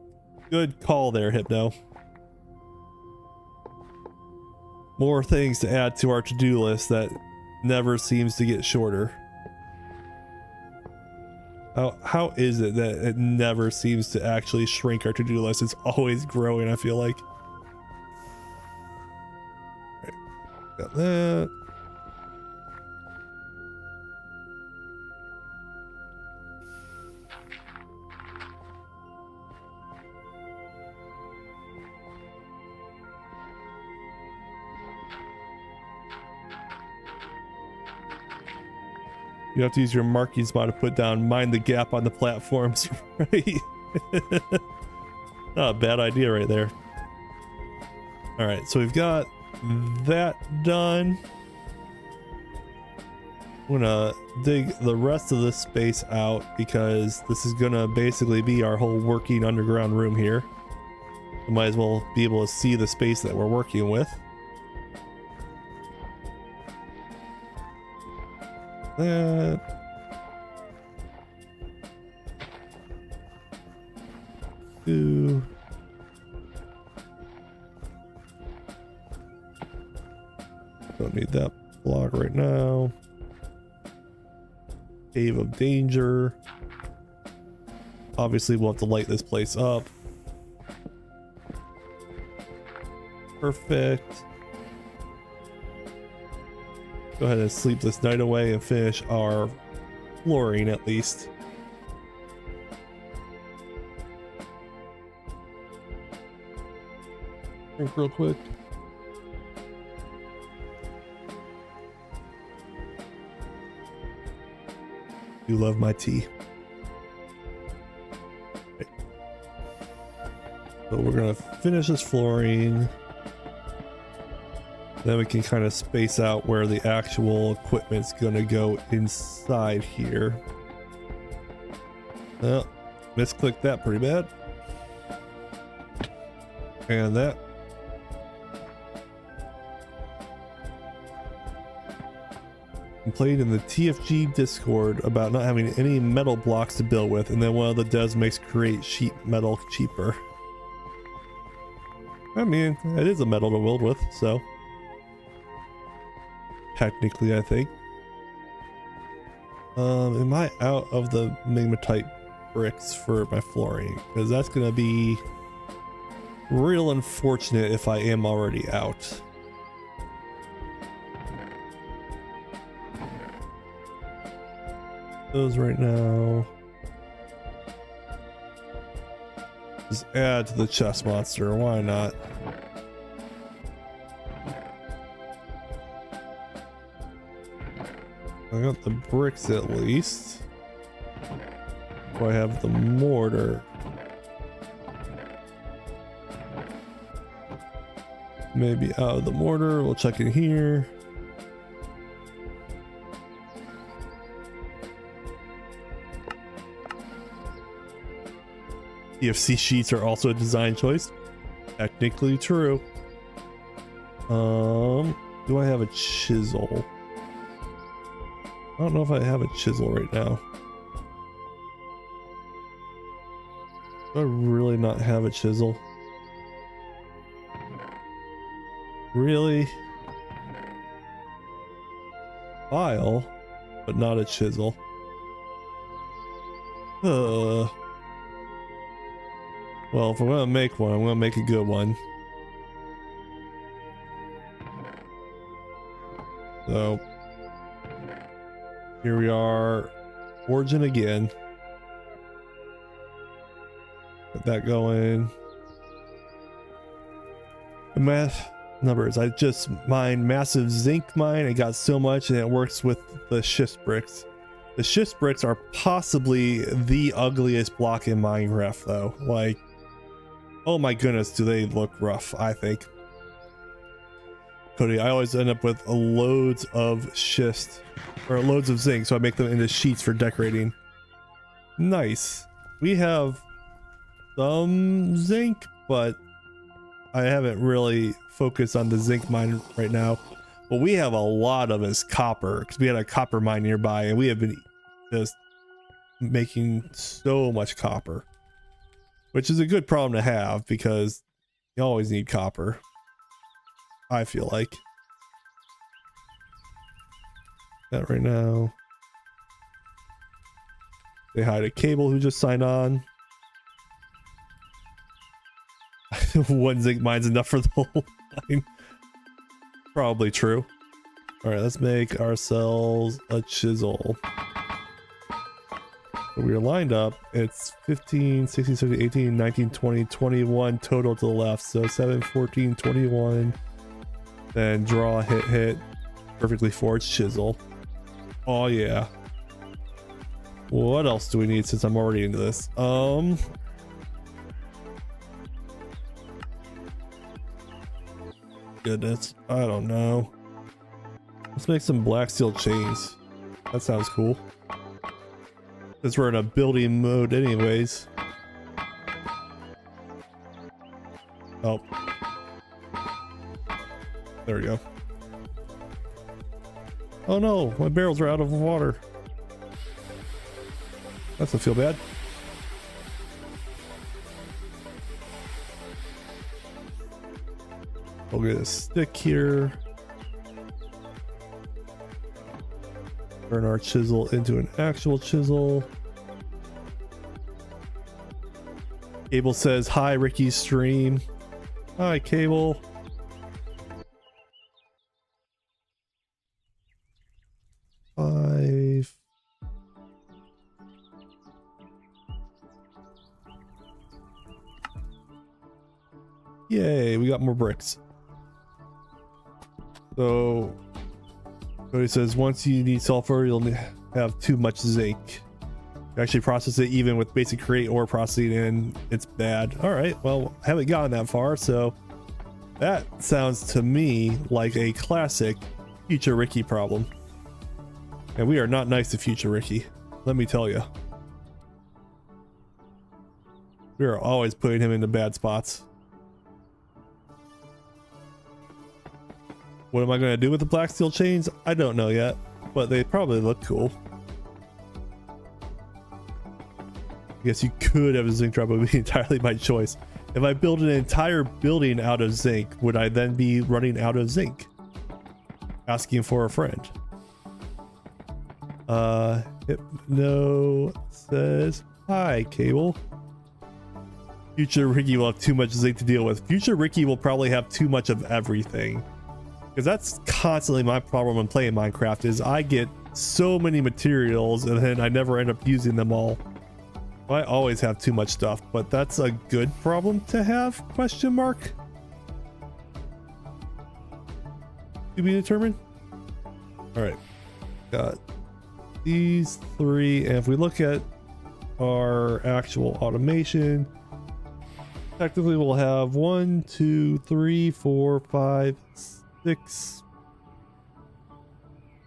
call there, Hypno. More things to add to our to-do list that never seems to get shorter. How is it that it never seems to actually shrink our to-do list? It's always growing, I feel like. Right, got that. You have to use your markings mod to put down mind the gap on the platforms, right? Not a bad idea right there. All right, so we've got that done. I'm gonna dig the rest of this space out because this is gonna basically be our whole working underground room here. We might as well be able to see the space that we're working with. That. Two. Don't need that block right now. Cave of danger. Obviously, we'll have to light this place up. Perfect. Go ahead and sleep this night away and finish our flooring at least. Drink real quick. You love my tea. Okay. So we're gonna finish this flooring. Then we can kind of space out where the actual equipment's gonna go inside here. Oh, misclicked that pretty bad. And that. Complained in the TFG Discord about not having any metal blocks to build with, and then one of the devs makes create sheet metal cheaper. I mean, it is a metal to build with, so technically I think. Am I out of the magmatite bricks for my flooring? Because that's gonna be real unfortunate if I am already out. Those right now. Just add to the chest monster, why not? I got the bricks at least. Do I have the mortar? Maybe out of the mortar, we'll check in here. TFC sheets are also a design choice. Technically true. Do I have a chisel? I don't know if I have a chisel right now. Do I really not have a chisel? Really? File, but not a chisel. Well, if I'm gonna make one, I'm gonna make a good one. So here we are, origin again. Get that going. The math numbers. I just mined massive zinc mine. I got so much, and it works with the schist bricks. The schist bricks are possibly the ugliest block in Minecraft, though. Like, oh my goodness, do they look rough, I think. Cody, I always end up with loads of schist, or loads of zinc, so I make them into sheets for decorating. Nice. We have some zinc, but I haven't really focused on the zinc mine right now. What we have a lot of is copper, because we had a copper mine nearby, and we have been just making so much copper. Which is a good problem to have, because you always need copper, I feel like. That right now. Say hi to Cable, who just signed on. One zinc mine's enough for the whole mine. Probably true. All right, let's make ourselves a chisel. So we're lined up. It's 15, 16, 17, 18, 19, 20, 21 total to the left. So 7, 14, 21. Then draw, hit, hit. Perfectly forged chisel. Oh yeah. What else do we need since I'm already into this? Goodness, I don't know. Let's make some black steel chains. That sounds cool. Since we're in a building mode anyways. Oh. There we go. Oh no, my barrels are out of water. That doesn't feel bad. We'll get a stick here. Turn our chisel into an actual chisel. Cable says, hi, Ricky's stream. Hi, Cable. Five. Yay, we got more bricks. So, Cody says, once you need sulfur, you'll have too much zinc. You actually process it even with basic create ore processing, and it's bad. All right, well, I haven't gotten that far, so That sounds to me like a classic Future Ricky problem. And we are not nice to Future Ricky, let me tell you. We are always putting him into bad spots. What am I going to do with the black steel chains? I don't know yet, but they probably look cool. I guess you could have a zinc drop, but it would be entirely my choice. If I build an entire building out of zinc, would I then be running out of zinc? Asking for a friend. Hypno says, hi, Cable. Future Ricky will have too much zinc to deal with. Future Ricky will probably have too much of everything. Because that's constantly my problem when playing Minecraft, is I get so many materials and then I never end up using them all. I always have too much stuff, but that's a good problem to have, question mark? To be determined? Alright. Got these three, and if we look at our actual automation, technically we'll have 1, 2, 3, 4, 5, 6.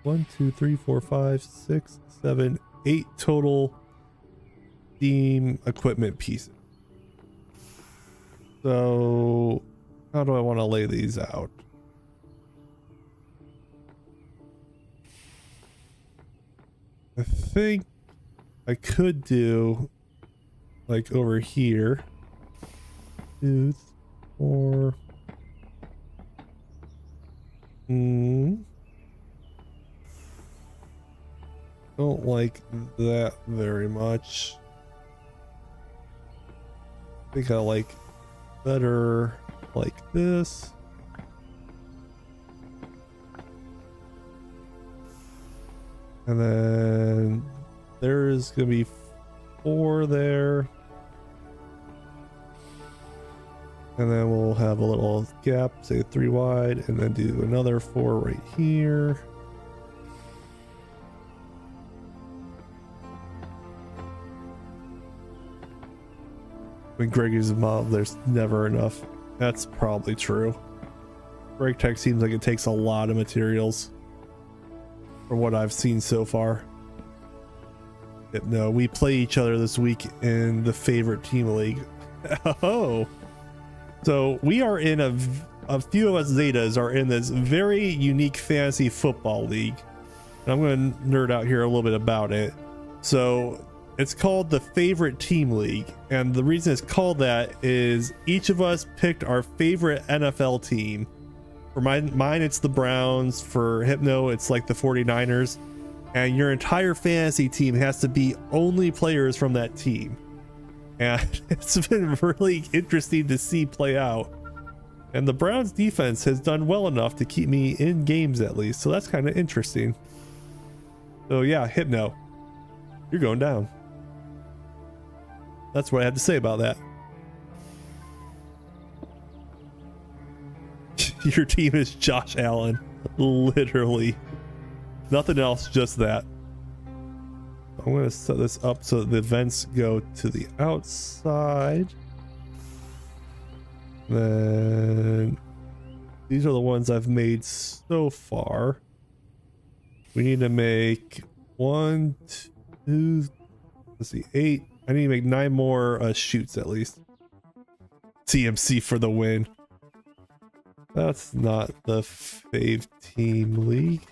1, 2, 3, 4, 5, 6, 7, 8 total Steam equipment pieces. So how do I want to lay these out? I think I could do like over here 2, 4. Don't like that very much. I think I like better like this. And then there's gonna be 4 there. And then we'll have a little gap, say 3 wide, and then do another 4 right here. When Greg uses mob, there's never enough. That's probably true. Break tech seems like it takes a lot of materials from what I've seen so far. No, we play each other this week in the favorite team league. Oh, so we are in a few of us Zetas are in this very unique fantasy football league. And I'm going to nerd out here a little bit about it. So it's called the favorite team league, and the reason it's called that is each of us picked our favorite NFL team. For mine it's the Browns. For Hypno it's like the 49ers, and your entire fantasy team has to be only players from that team. And it's been really interesting to see play out, and the Browns defense has done well enough to keep me in games at least, so that's kind of interesting. So yeah, Hypno, you're going down. That's what I had to say about that. Your team is Josh Allen. Literally. Nothing else, just that. I'm going to set this up so that the vents go to the outside. Then these are the ones I've made so far. We need to make 1, 2, let's see, 8. I need to make 9 more shoots at least. CMC for the win. That's not the fave team league.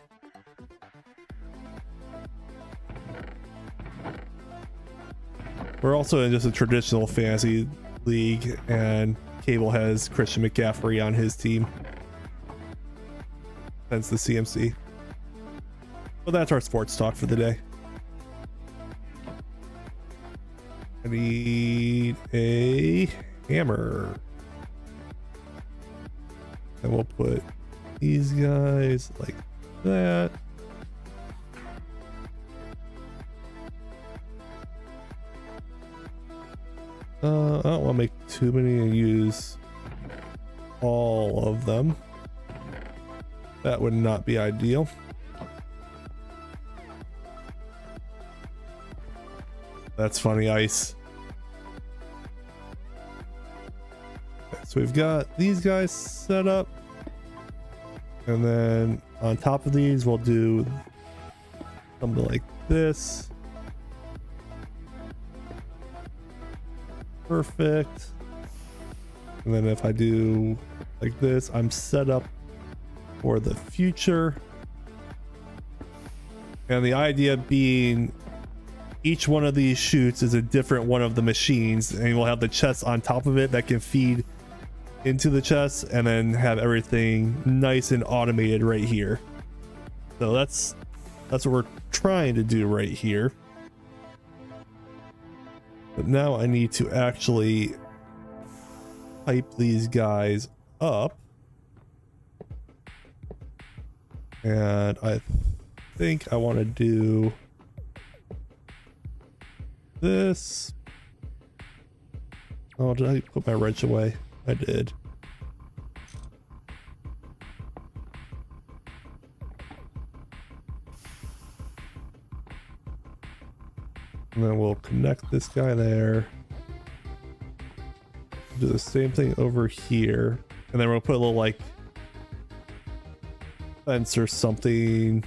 We're also in just a traditional fantasy league, and Cable has Christian McCaffrey on his team. Hence the CMC. Well, that's our sports talk for the day. I need a hammer. And we'll put these guys like that. I don't want to make too many and use all of them. That would not be ideal. That's funny, Ice. Okay, so So we've got these guys set up, and then on top of these we'll do something like this. Perfect. And then if I do like this, I'm set up for the future. And the idea being each one of these chutes is a different one of the machines, and we'll have the chest on top of it that can feed into the chest, and then have everything nice and automated right here. So that's what we're trying to do right here. But now I need to actually pipe these guys up, and I think I want to do this. Oh, did I put my wrench away? I did. And then we'll connect this guy there. Do the same thing over here. And then we'll put a little like fence or something.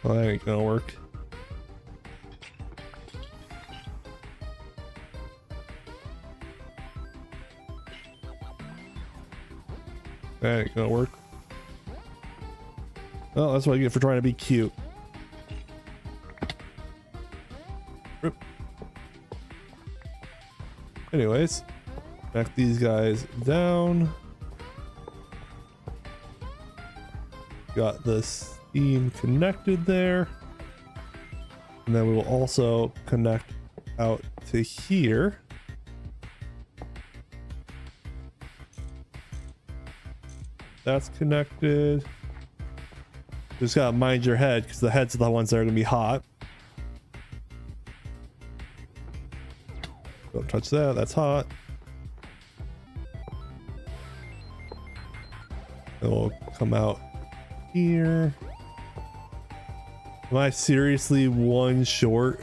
Well, that ain't gonna work. That ain't gonna work. Oh, that's what I get for trying to be cute. Oop. Anyways, back these guys down. Got the steam connected there. And then we will also connect out to here. That's connected. Just gotta mind your head, because the heads are the ones that are gonna be hot. Don't touch that, that's hot. And we'll come out here. Am I seriously one short?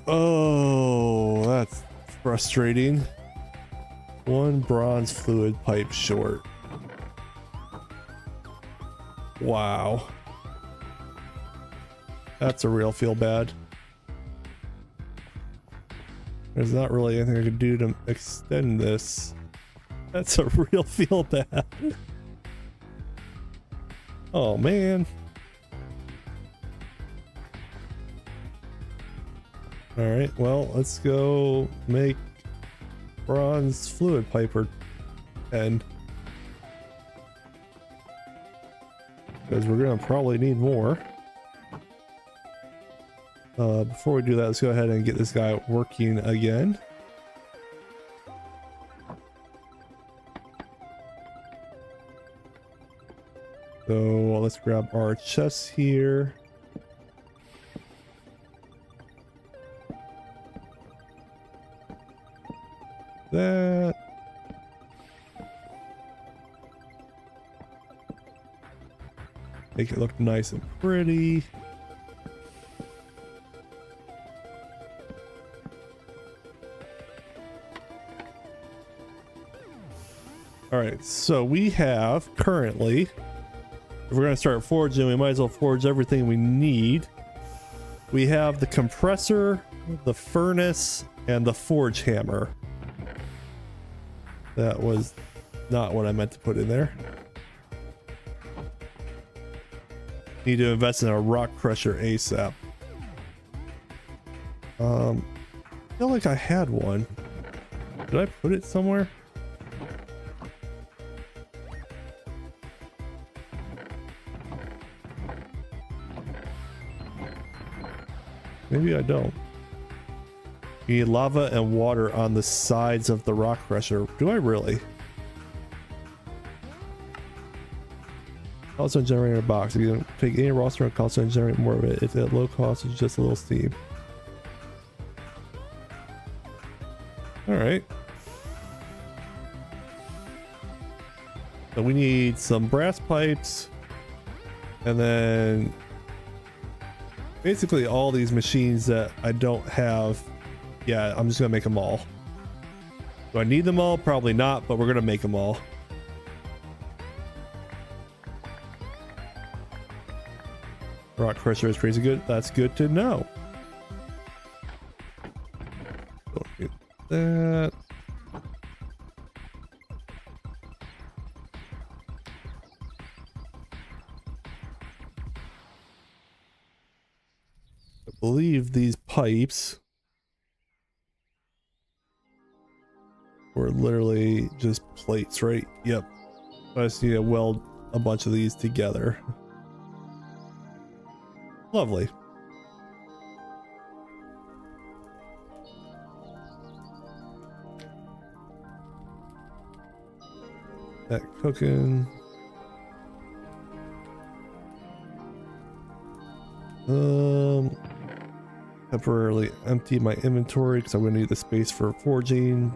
Oh, that's frustrating. One bronze fluid pipe short. Wow. That's a real feel bad. There's not really anything I could do to extend this. That's a real feel bad. Oh man. Alright, well, let's go make bronze fluid piper 10. Because we're gonna probably need more. Before we do that, let's go ahead and get this guy working again. So let's grab our chests here. That. Make it look nice and pretty. All right, so we have currently, if we're going to start forging, we might as well forge everything we need. We have the compressor, the furnace, and the forge hammer. That was not what I meant to put in there. Need to invest in a rock crusher ASAP. I feel like I had one. Did I put it somewhere? Maybe I don't. You need lava and water on the sides of the rock crusher. Do I really? Also generator box. You can take any raw stone cost and generate more of it. If at low cost, it's just a little steam. Alright. So we need some brass pipes. And then basically all these machines that I don't have. Yeah, I'm just gonna make them all. Do I need them all? Probably not, but we're gonna make them all. Rock crusher is crazy good. That's good to know. Don't get that. I believe these pipes were literally just plates, right? Yep. I just need to weld a bunch of these together. Lovely. That cooking. Temporarily empty my inventory because I'm going to need the space for forging.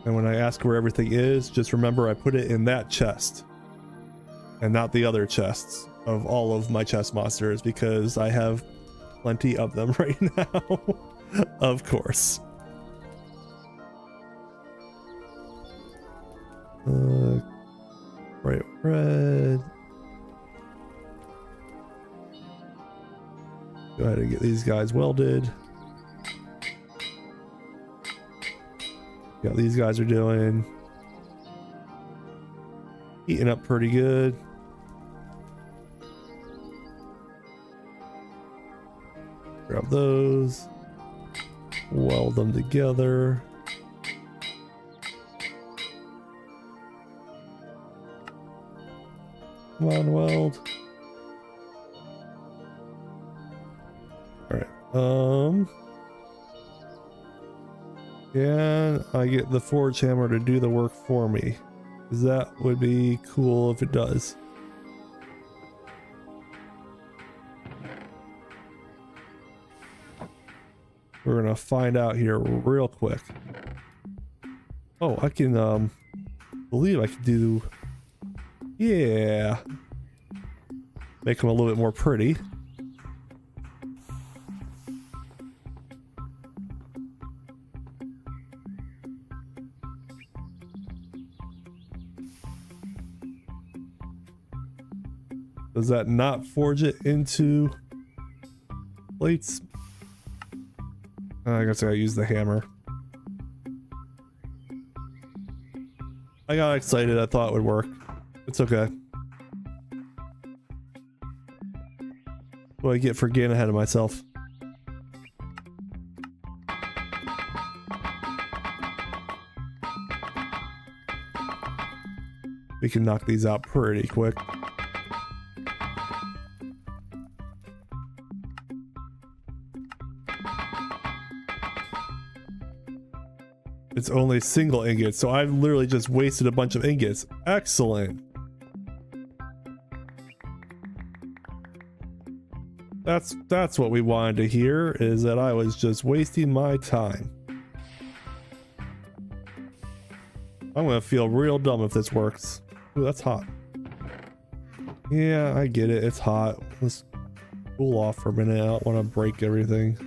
And when I ask where everything is, just remember I put it in that chest and not the other chests of all of my chest monsters because I have plenty of them right now. Of course. Bright red. Go ahead and get these guys welded. Yeah, these guys are doing heating up pretty good. Grab those, weld them together. Come on, weld. All right. Can I get the forge hammer to do the work for me? Because that would be cool if it does. We're gonna find out here real quick. Oh, I can believe I can do, yeah, make them a little bit more pretty. Does that not forge it into plates? I guess I gotta use the hammer. I got excited. I thought it would work. It's okay. What do I get for getting ahead of myself? We can knock these out pretty quick. It's only single ingots, so I've literally just wasted a bunch of ingots. Excellent. That's what we wanted to hear, is that I was just wasting my time. I'm gonna feel real dumb if this works. Ooh, that's hot. Yeah, I get it. It's hot. Let's cool off for a minute. I don't want to break everything.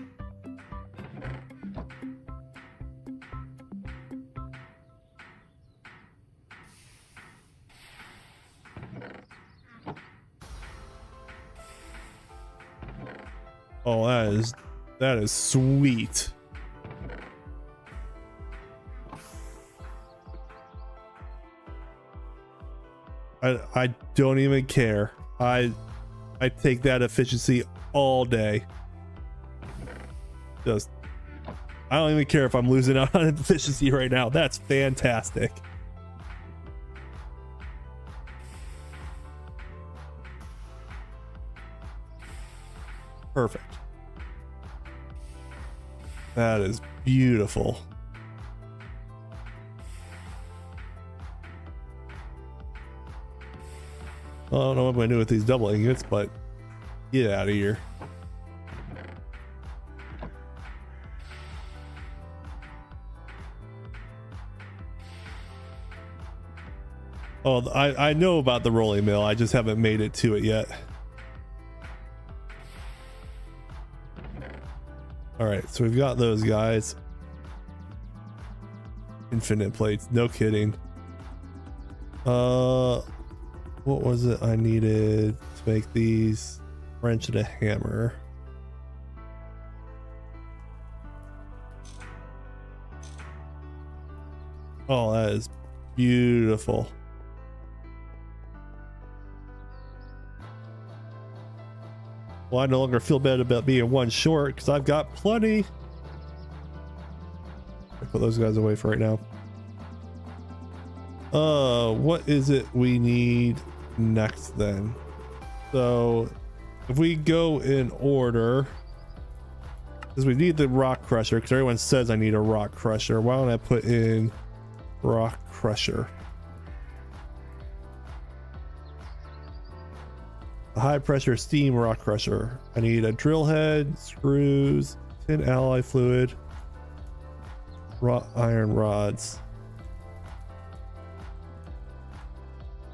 Oh, that is sweet. I don't even care. I take that efficiency all day. I don't even care if I'm losing out on efficiency right now. That's fantastic. Perfect. That is beautiful. I don't know what I'm gonna do with these double ingots, but get out of here. Oh, I know about the rolling mill. I just haven't made it to it yet. All right, so we've got those guys. Infinite plates, no kidding. What was it I needed to make these? Wrench and a hammer. Oh, that is beautiful. Well, I no longer feel bad about being one short because I've got plenty. I put those guys away for right now. What is it we need next then? So if we go in order, because we need the rock crusher, because everyone says I need a rock crusher. Why don't I put in rock crusher? A high pressure steam rock crusher. I need a drill head, screws, tin alloy fluid, wrought iron rods.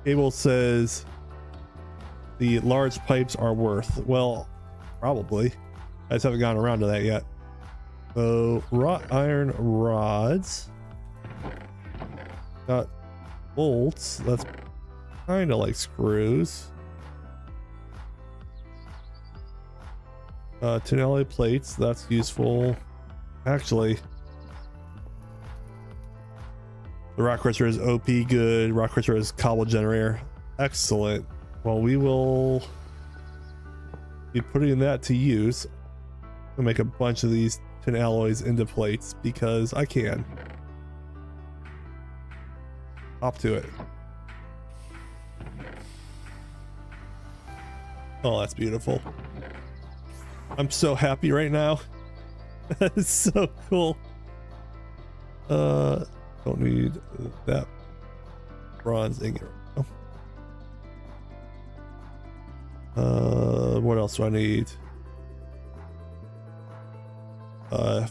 Cable says the large pipes are worth. Well, probably. I just haven't gotten around to that yet. So wrought iron rods. Got bolts. That's kind of like screws. Tin alloy plates. That's useful. Actually, the rock crusher is OP good. Rock crusher is cobble generator. Excellent. Well, we will be putting that to use. I'll make a bunch of these tin alloys into plates because I can. Hop to it. Oh, that's beautiful. I'm so happy right now. That is so cool. Don't need that bronze ingot. What else do I need? I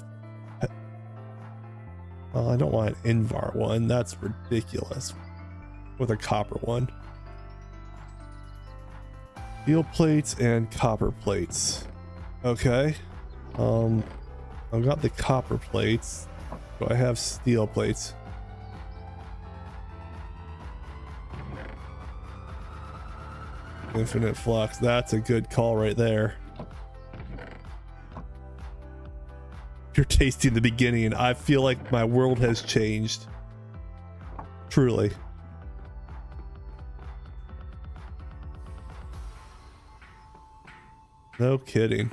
don't want an Invar one. That's ridiculous. With a copper one. Steel plates and copper plates. Okay. I've got the copper plates. Do I have steel plates? Infinite flux. That's a good call right there. You're tasting the beginning. I feel like my world has changed. Truly. No kidding.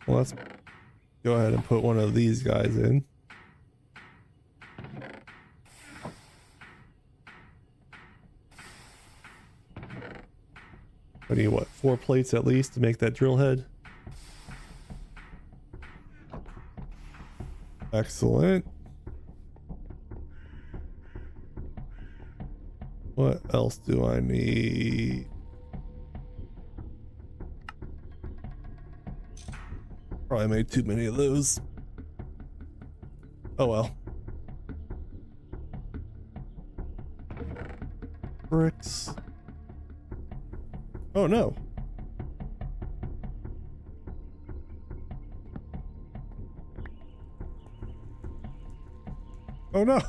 Well, let's go ahead and put one of these guys in. I need what, 4 plates at least to make that drill head? Excellent. What else do I need? Probably made too many of those. Oh well. Bricks. Oh no. Oh no.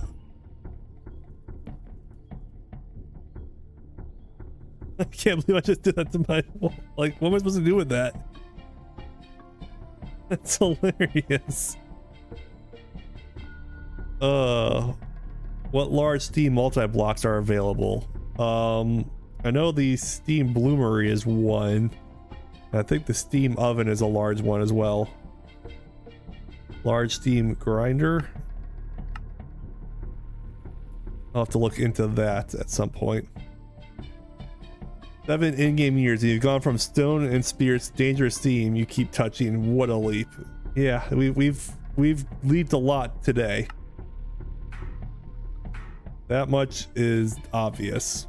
I can't believe I just did that to my, like, what am I supposed to do with that? That's hilarious. What large steam multi-blocks are available? I know the steam bloomery is one. I think the steam oven is a large one as well. Large steam grinder. I'll have to look into that at some point. 7 in-game years, you've gone from stone and spirits to dangerous steam. You keep touching. What a leap! Yeah, we've leaped a lot today. That much is obvious.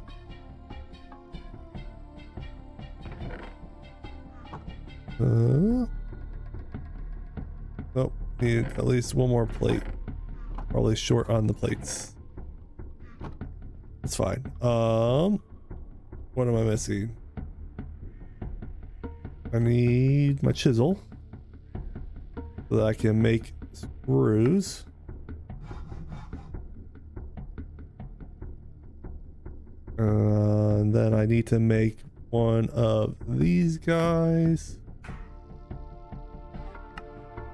Nope. Need at least one more plate. Probably short on the plates. It's fine. What am I missing? I need my chisel so that I can make screws. And then I need to make one of these guys.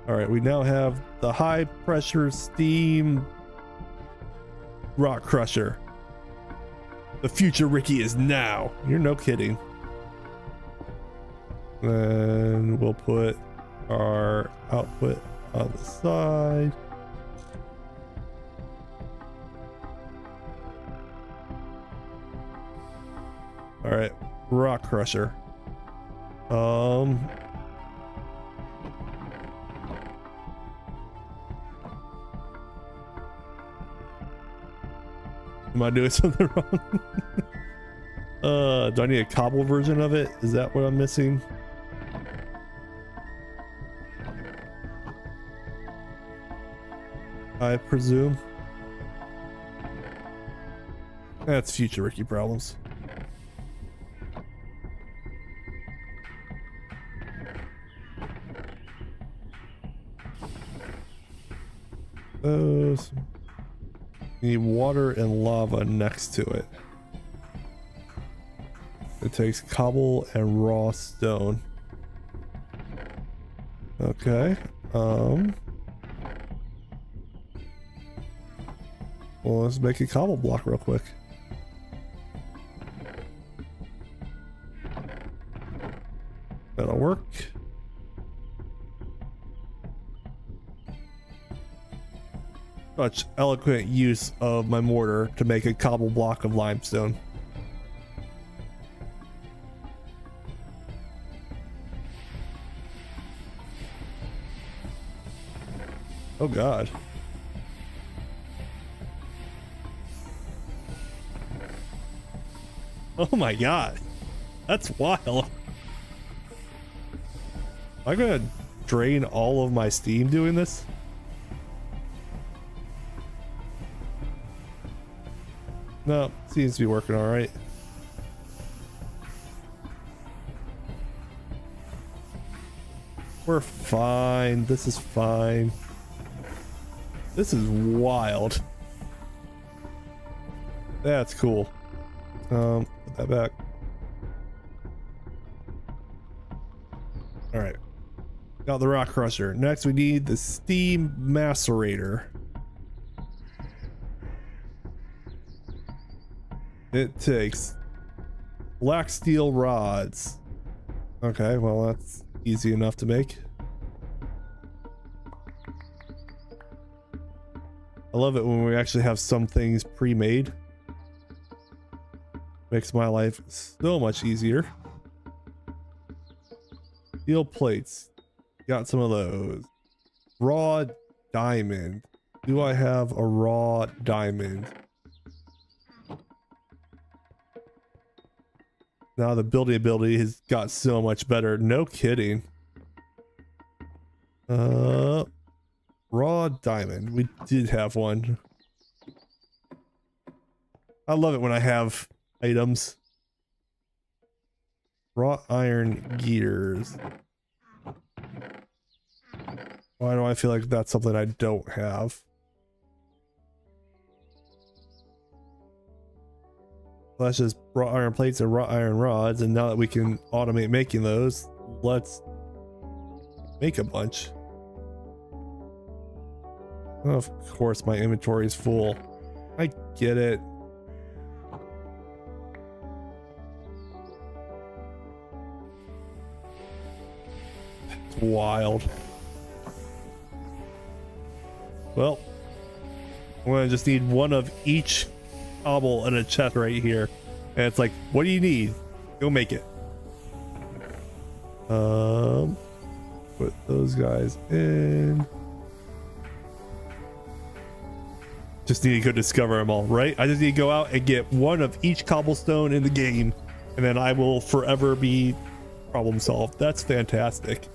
All right, we now have the high pressure steam rock crusher. The future Ricky is now. You're no kidding. Then we'll put our output on the side. All right, rock crusher. Am I doing something wrong? Do I need a cobble version of it? Is that what I'm missing? I presume. That's future Ricky problems. Those need water and lava next to it. It takes cobble and raw stone. Okay. Well, let's make a cobble block real quick. That'll work. Such eloquent use of my mortar to make a cobble block of limestone. Oh God. Oh my God. That's wild. Am I gonna drain all of my steam doing this? No, seems to be working all right. We're fine. This is fine. This is wild. That's cool. Put that back. All right. Got the rock crusher. Next, we need the steam macerator. It takes black steel rods. Okay, well, that's easy enough to make. I love it when we actually have some things pre-made. Makes my life so much easier. Steel plates. Got some of those. Raw diamond. Do I have a raw diamond? Now the building ability has got so much better. No kidding. Raw diamond. We did have one. I love it when I have items. Raw iron gears. Why do I feel like that's something I don't have? That's just raw iron plates and raw iron rods, and now that we can automate making those, let's make a bunch. Of course my inventory is full. I get it. It's wild. Well, I'm gonna just need one of each cobble and a chest right here, and it's like, what do you need? Go make it. Put those guys in. Just need to go discover them all, right? I just need to go out and get one of each cobblestone in the game, and then I will forever be problem solved. That's fantastic.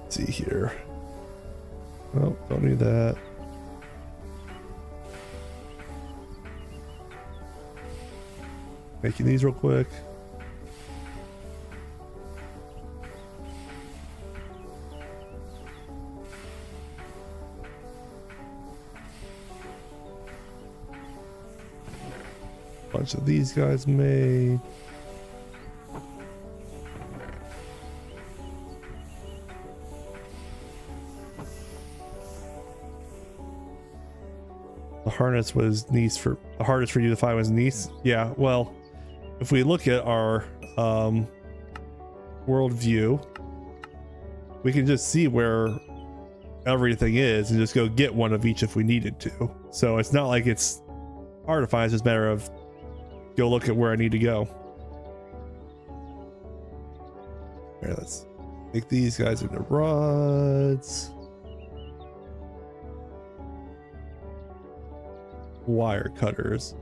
Let's see here. Oh, don't need that. Making these real quick. Bunch of these guys made. The harness was nice for the hardest for you to find was nice. Yeah, well, if we look at our world view, we can just see where everything is and just go get one of each if we needed to. So it's not like it's hard to find, it's just a matter of go look at where I need to go. Here, let's make these guys into rods. Wire cutters.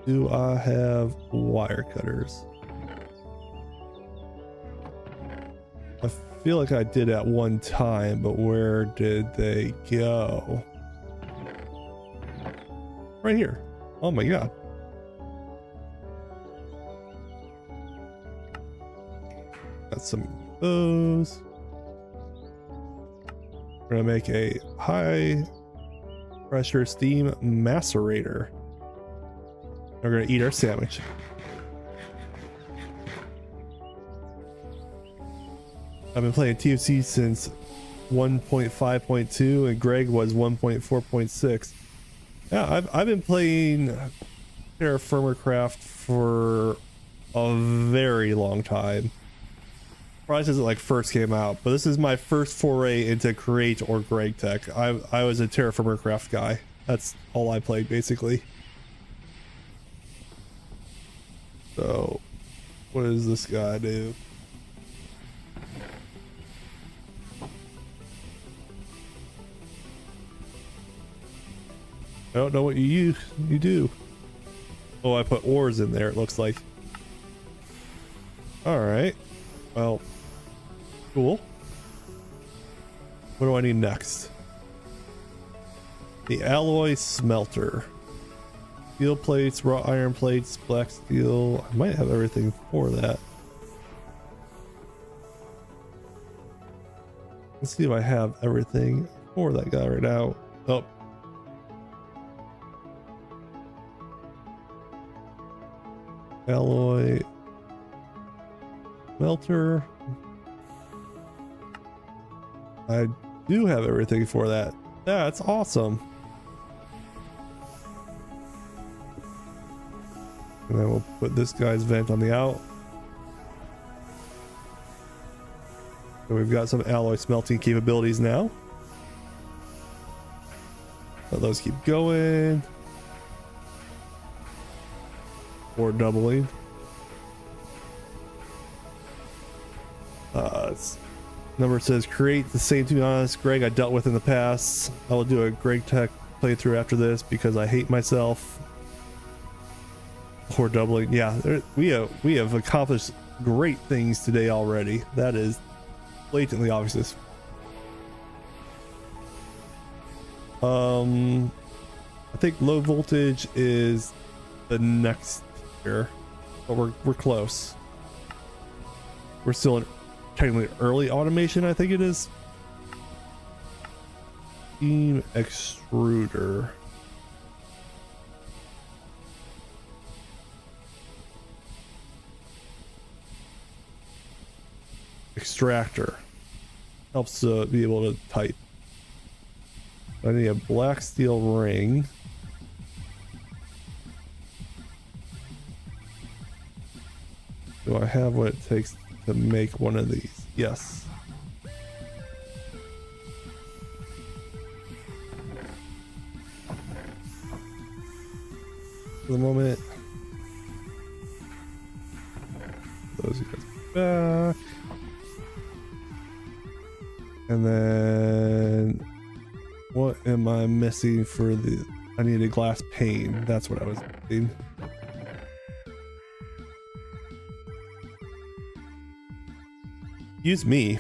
Do I have wire cutters? I feel like I did at one time, but where did they go? Right here. Oh my god. Got some of those. We're gonna make a high pressure steam macerator. We're gonna eat our sandwich. I've been playing TFC since 1.5.2 and Greg was 1.4.6. Yeah, I've been playing Terrafirmagreg for a very long time. Probably since it like first came out, but this is my first foray into Create or Greg Tech. I was a Terrafirmagreg guy. That's all I played basically. So, what does this guy do? I don't know what you do. Oh, I put ores in there, it looks like. Alright. Well, cool. What do I need next? The alloy smelter. Steel plates, raw iron plates, black steel. I might have everything for that. Let's see if I have everything for that guy right now. Oh. Alloy smelter. I do have everything for that. That's awesome. And then we'll put this guy's vent on the out. So we've got some alloy smelting capabilities now. Let those keep going. Or doubling. Number says create the same, to be honest, Greg I dealt with in the past. I will do a Greg Tech playthrough after this because I hate myself. Or doubling. Yeah, we have accomplished great things today already. That is blatantly obvious. I think low voltage is the next year, but we're close. We're still in technically early automation, I think it is. Steam extruder. Extractor helps to be able to type. I need a black steel ring. Do I have what it takes to make one of these? Yes. For the moment, those guys back. And then what am I missing for the, I need a glass pane. That's what I was missing. Use me.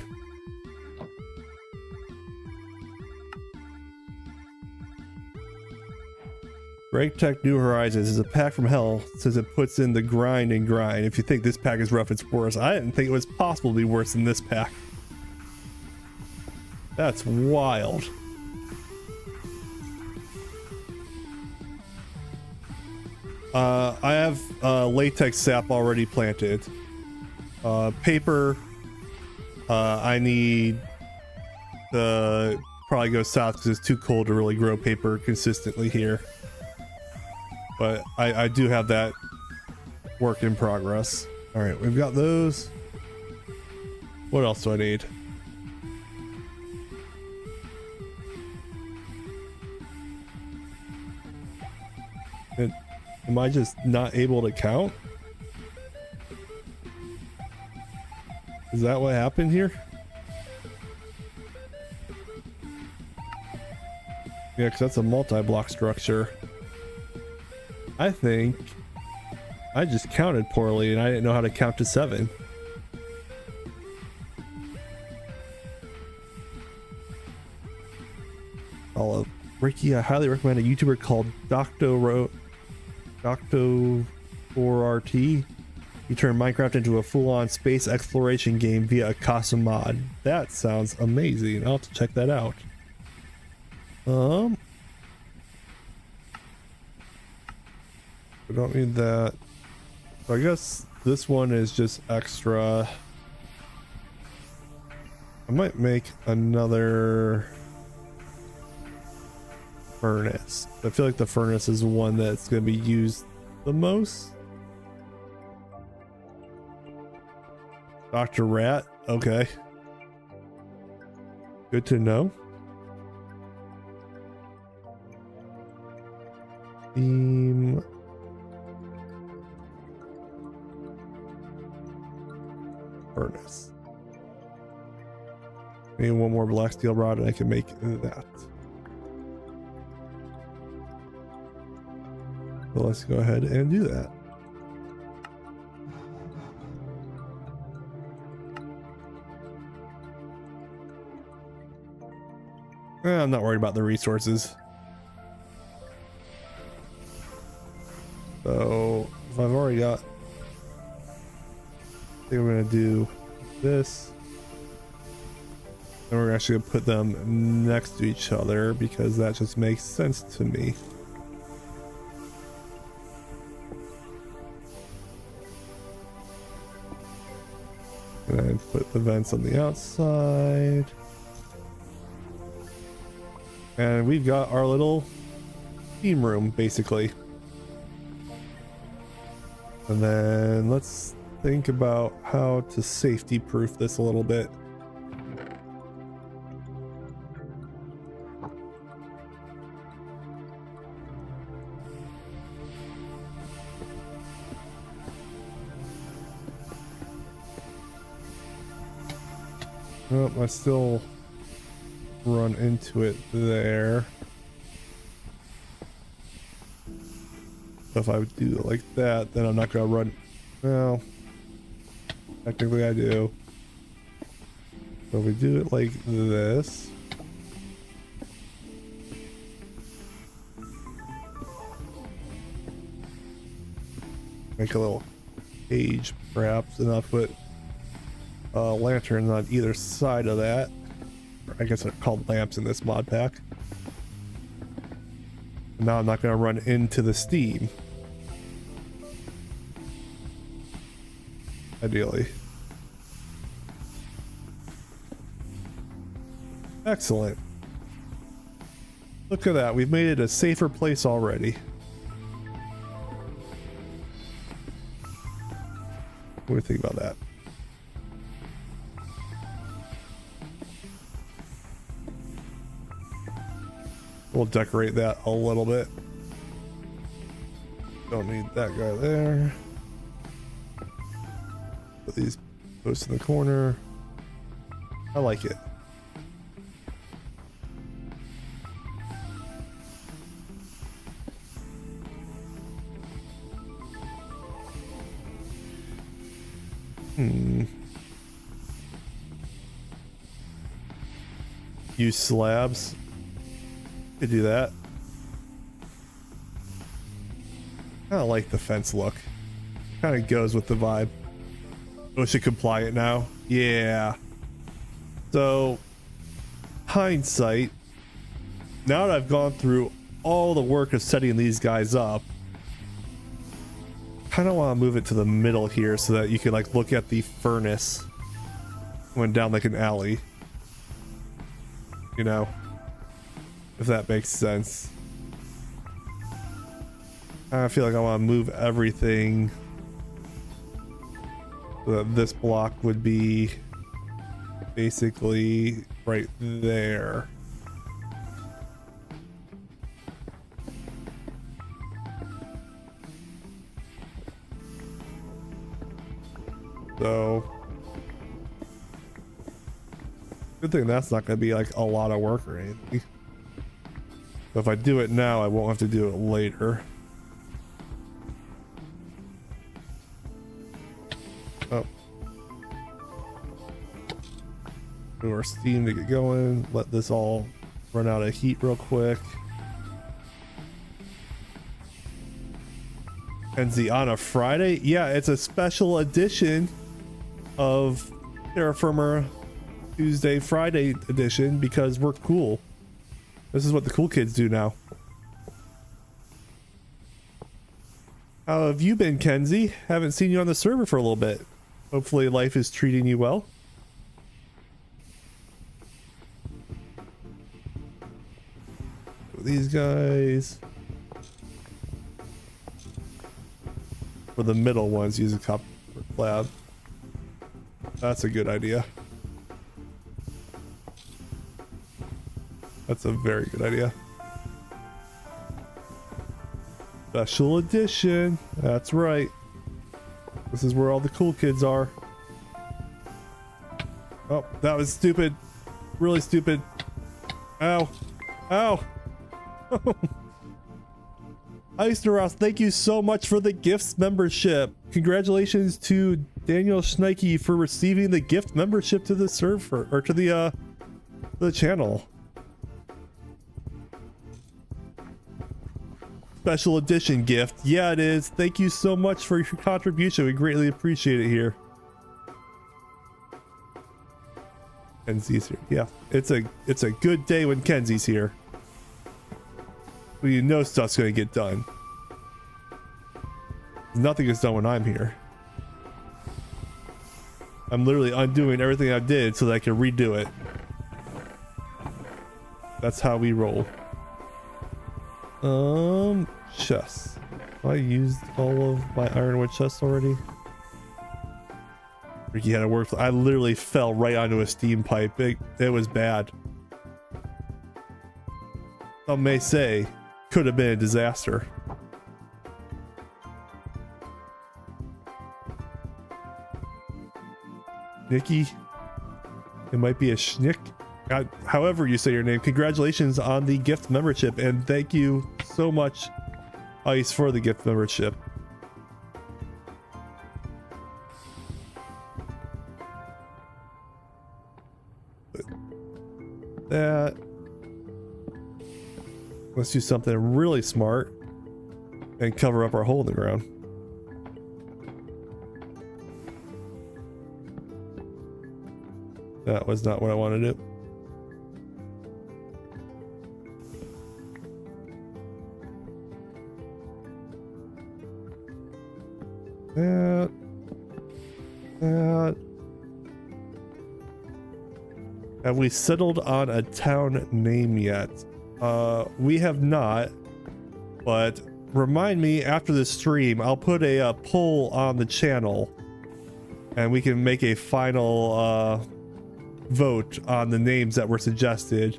Break Tech New Horizons is a pack from hell. Says it puts in the grind and grind. If you think this pack is rough, it's worse. I didn't think it was possible to be worse than this pack. That's wild. I have latex sap already planted. Paper. I need to probably go south because it's too cold to really grow paper consistently here. But I do have that work in progress. All right, we've got those. What else do I need? Am I just not able to count? Is that what happened here? Yeah, because that's a multi-block structure. I think I just counted poorly and I didn't know how to count to 7. Ricky, I highly recommend a YouTuber called Docto4RT. You turn Minecraft into a full-on space exploration game via a custom mod. That sounds amazing. I'll have to check that out. I don't need that. So I guess this one is just extra. I might make another furnace. I feel like the furnace is the one that's going to be used the most. Dr. Rat, okay. Good to know. Theme. Furnace. Need one more black steel rod and I can make that. So let's go ahead and do that. I'm not worried about the resources. So if I've already got, I think I'm gonna do this. And we're actually gonna put them next to each other because that just makes sense to me. And then put the vents on the outside. And we've got our little steam room, basically. And then let's think about how to safety proof this a little bit. Oh, I still run into it there. So if I would do it like that, then I'm not gonna run. Well, technically I do. So if we do it like this. Make a little cage perhaps, and I'll put lanterns on either side of that. I guess they're called lamps in this mod pack. And now I'm not going to run into the steam. Ideally. Excellent. Look at that. We've made it a safer place already. What do you think about that? We'll decorate that a little bit. Don't need that guy there. Put these posts in the corner. I like it. Use slabs. Could do that. I don't like the fence look. Kind of goes with the vibe. OSHA compliant now. Yeah. So, hindsight, now that I've gone through all the work of setting these guys up, kind of want to move it to the middle here so that you can like look at the furnace going down like an alley. You know, if that makes sense. I feel like I want to move everything so that this block would be basically right there. So good thing that's not going to be like a lot of work or anything. So if I do it now, I won't have to do it later. Oh. Do our steam to get going. Let this all run out of heat real quick. And see, on a Friday? Yeah, it's a special edition of Terrafirma Tuesday, Friday edition because we're cool. This is what the cool kids do now. How have you been, Kenzie? Haven't seen you on the server for a little bit. Hopefully life is treating you well. These guys. For the middle ones, use a copper slab. That's a good idea. That's a very good idea. Special edition. That's right. This is where all the cool kids are. Oh, that was stupid. Really stupid. Ow. Ow. Ross, thank you so much for the gifts membership. Congratulations to Daniel Schneike for receiving the gift membership to the server or to the channel. Special edition gift. Yeah, it is. Thank you so much for your contribution. We greatly appreciate it here. Kenzie's here. Yeah, it's a good day when Kenzie's here. Well, you know stuff's gonna get done. Nothing is done when I'm here. I'm literally undoing everything I did so that I can redo it. That's how we roll. Chests. I used all of my ironwood chests already. Ricky had to work. I literally fell right onto a steam pipe. It was bad. Some may say could have been a disaster. Nikki, it might be a schnick. However you say your name, congratulations on the gift membership, and thank you so much, Ice, for the gift membership. That. Let's do something really smart and cover up our hole in the ground. That was not what I wanted to do. That. Have we settled on a town name yet? We have not, but remind me after the stream. I'll put a poll on the channel and we can make a final vote on the names that were suggested.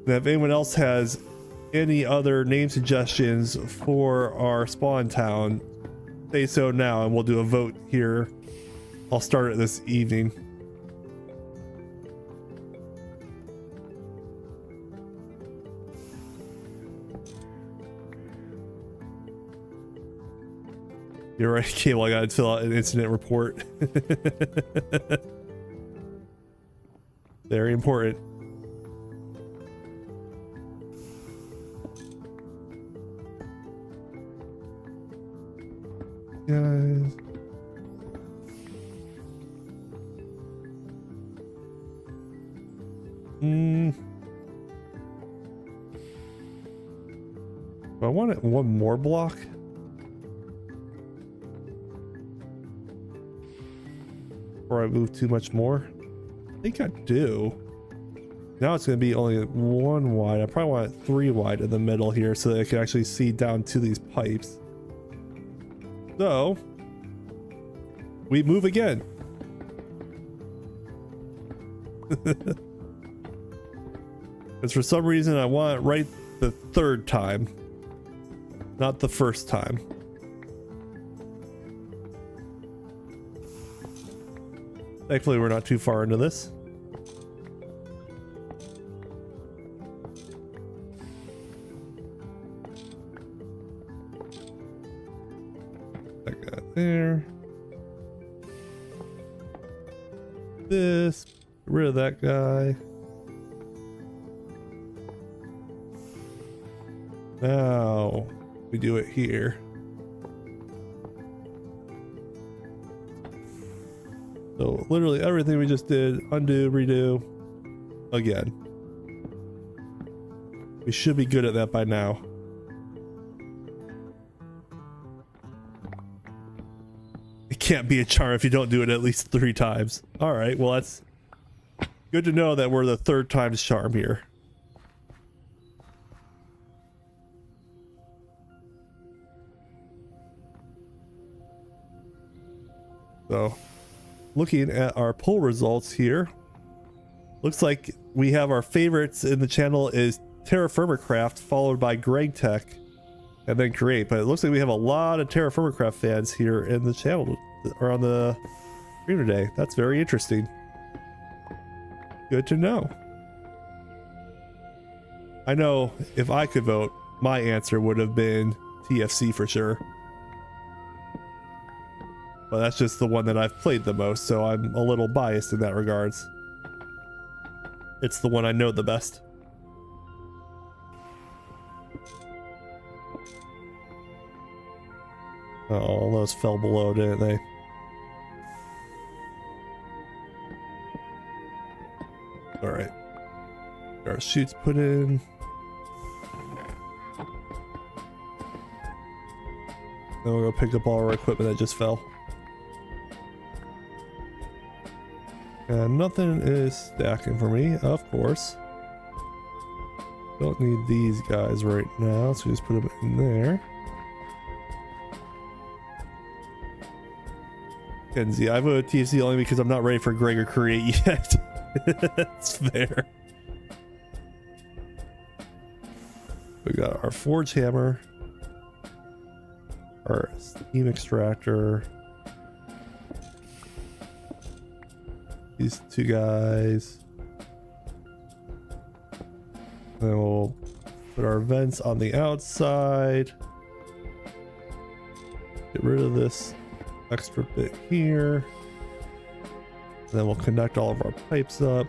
And if anyone else has any other name suggestions for our spawn town, say so now and we'll do a vote here. I'll start it this evening. You're right, Cable. I gotta fill out an incident report. Very important. guys. I want it one more block. Before I move too much more. I think I do. Now it's going to be only one wide. I probably want it 3 wide in the middle here so that I can actually see down to these pipes. So we move again. Because for some reason I want it right the 3rd time, not the 1st time. Thankfully we're not too far into this. That guy there. This. Get rid of that guy. Now we do it here. So literally everything we just did, undo, redo, again. We should be good at that by now. It can't be a charm if you don't do it at least 3 times. All right, well that's good to know that we're the 3rd time's charm here. So, looking at our poll results here, looks like we have our favorites in the channel is Terrafirmagreg, followed by Greg Tech, and then Create. But it looks like we have a lot of Terrafirmagreg fans here in the channel, or on the stream today. That's very interesting. Good to know. I know if I could vote, my answer would have been TFC for sure. But that's just the one that I've played the most, so I'm a little biased in that regards. It's the one I know the best. Oh, those fell below, didn't they? Alright. Our chutes put in. Then we'll go pick up all our equipment that just fell. And nothing is stacking for me, of course. Don't need these guys right now, so we just put them in there. Kenzie, I voted TFC only because I'm not ready for Greg or Create yet. That's fair. We got our forge hammer, our steam extractor, these 2 guys. Then we'll put our vents on the outside. Get rid of this extra bit here. And then we'll connect all of our pipes up.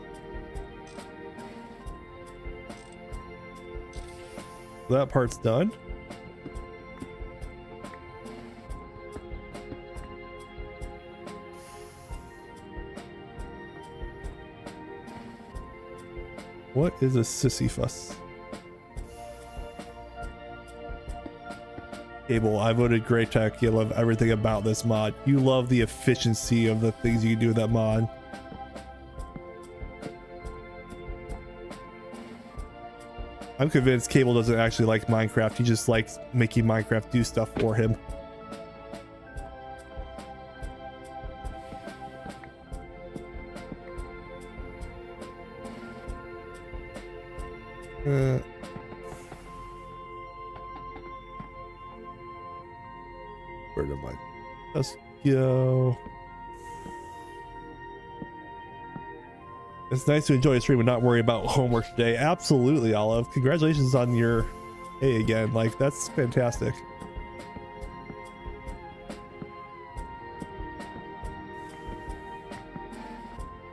So that part's done. What is a Sisyphus? Cable, I voted Great Tech. You love everything about this mod. You love the efficiency of the things you can do with that mod. I'm convinced Cable doesn't actually like Minecraft. He just likes making Minecraft do stuff for him. Where did my dust go? It's nice to enjoy a stream and not worry about homework today. Absolutely, Olive. Congratulations on your A again. Like, that's fantastic.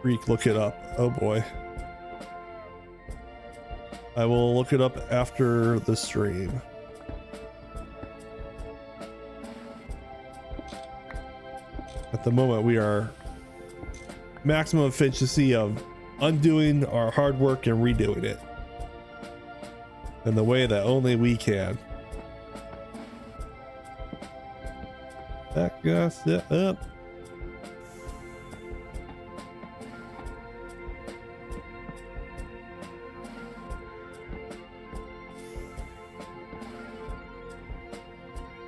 Freak, look it up. Oh boy. I will look it up after the stream. At the moment, we are maximum efficiency of undoing our hard work and redoing it in the way that only we can. That got set up.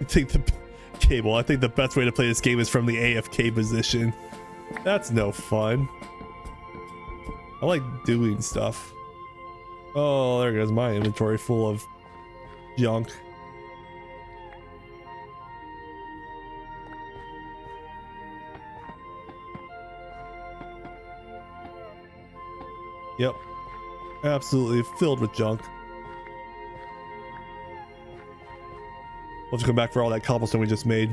Take the cable. I think the best way to play this game is from the AFK position. That's no fun. I like doing stuff. Oh, there goes my inventory full of junk. Yep. Absolutely filled with junk. We'll just come back for all that cobblestone we just made.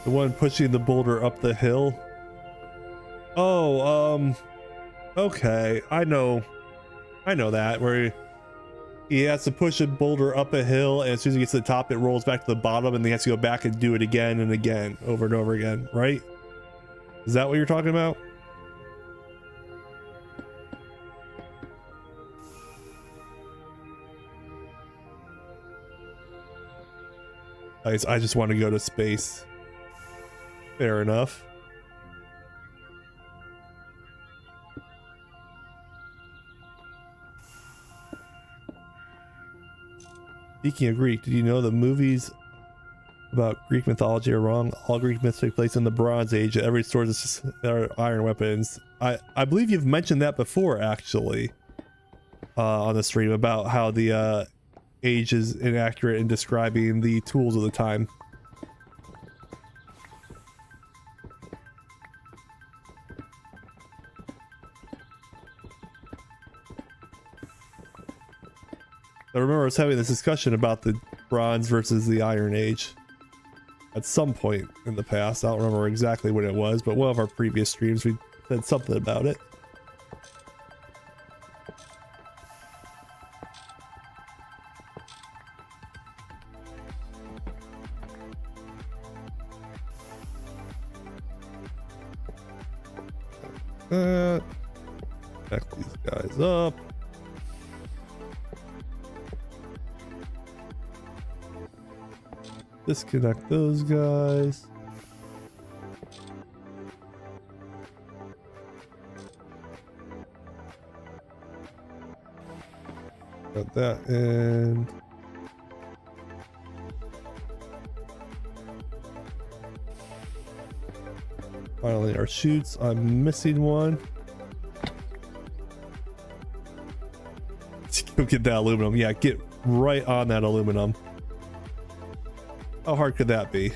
The one pushing the boulder up the hill. Oh, okay. I know that, where he has to push a boulder up a hill, and as soon as he gets to the top, it rolls back to the bottom, and he has to go back and do it again and again, over and over again, right? Is that what you're talking about? I just want to go to space. Fair enough. Speaking of Greek, did you know the movies about Greek mythology are wrong? All Greek myths take place in the Bronze Age. Every source are iron weapons. I believe you've mentioned that before, actually, on the stream, about how the age is inaccurate in describing the tools of the time. I remember us having this discussion about the Bronze versus the Iron Age at some point in the past. I don't remember exactly when it was, but one of our previous streams we said something about it. Back these guys up. Disconnect those guys. Got that in. Finally, our chutes. I'm missing one. Let's go get that aluminum. Yeah, get right on that aluminum. How hard could that be?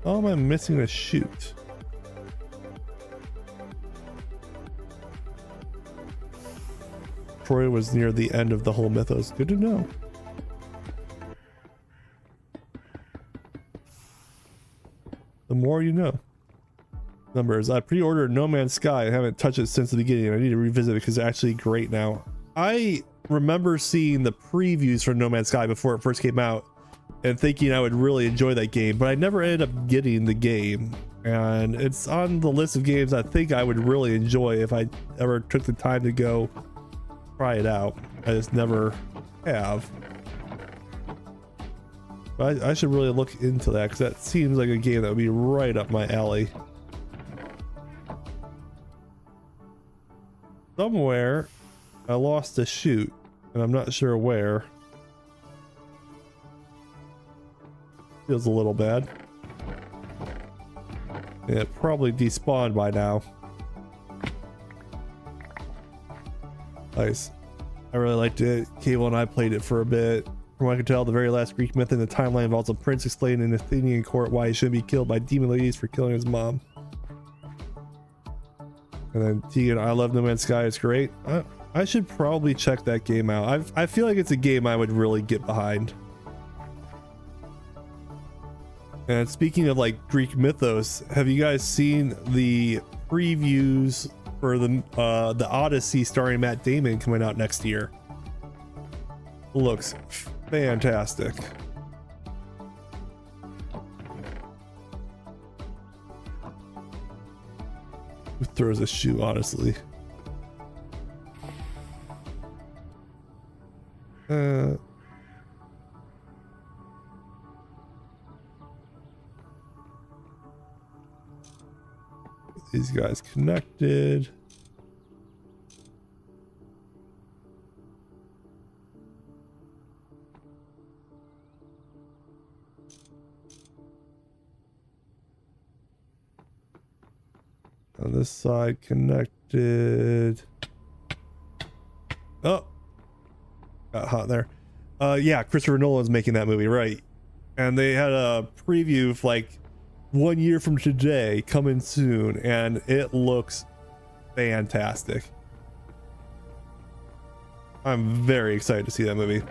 Oh, am I missing a chute? Troy was near the end of the whole mythos. Good to know. The more you know. Numbers. I pre-ordered No Man's Sky. I haven't touched it since the beginning. I need to revisit it because it's actually great now. I remember seeing the previews for No Man's Sky before it first came out and thinking I would really enjoy that game, but I never ended up getting the game. And it's on the list of games I think I would really enjoy if I ever took the time to go try it out. I just never have. But I should really look into that because that seems like a game that would be right up my alley. Somewhere I lost a chute and I'm not sure where. Feels a little bad. Yeah, it probably despawned by now. Nice. I really liked it. Cable and I played it for a bit. From what I can tell, the very last Greek myth in the timeline involves a prince explaining in Athenian court why he shouldn't be killed by demon ladies for killing his mom. And then Tegan, I love No Man's Sky. It's great. I should probably check that game out. I feel like it's a game I would really get behind. And speaking of like Greek mythos, have you guys seen the previews for the Odyssey starring Matt Damon coming out next year? Looks fantastic. Who throws a shoe, honestly? These guys connected. On this side connected. Oh, got hot there. Yeah, Christopher Nolan's making that movie, right? And they had a preview of like 1 year from today coming soon, and it looks fantastic. I'm very excited to see that movie.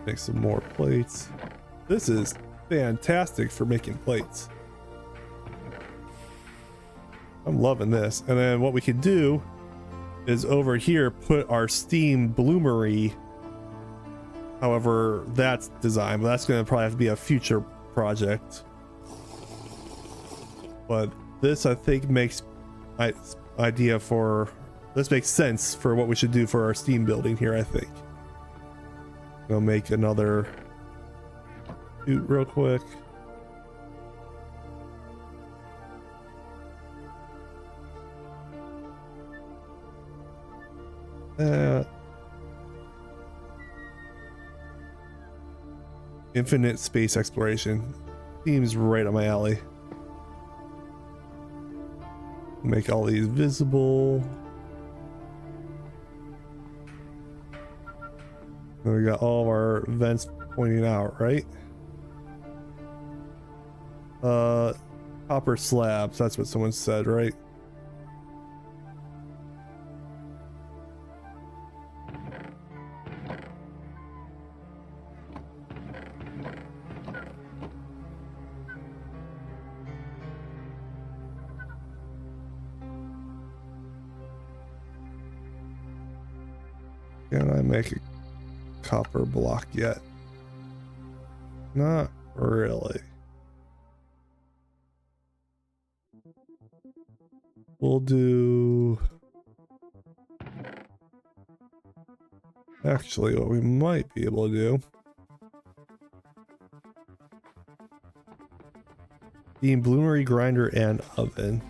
Make some more plates. This is fantastic for making plates. I'm loving this. And then what we can do is over here put our steam bloomery. However, that's designed, but that's going to probably have to be a future project. But this, I think, makes idea for this makes sense for what we should do for our steam building here. I think I'll make another shoot real quick. Infinite space exploration seems right up my alley. Make all these visible. And we got all of our vents pointing out, right? Copper slabs, that's what someone said, right? Can I make a copper block yet? Not really. We'll do... Actually, what we might be able to do... Steam bloomery grinder and oven.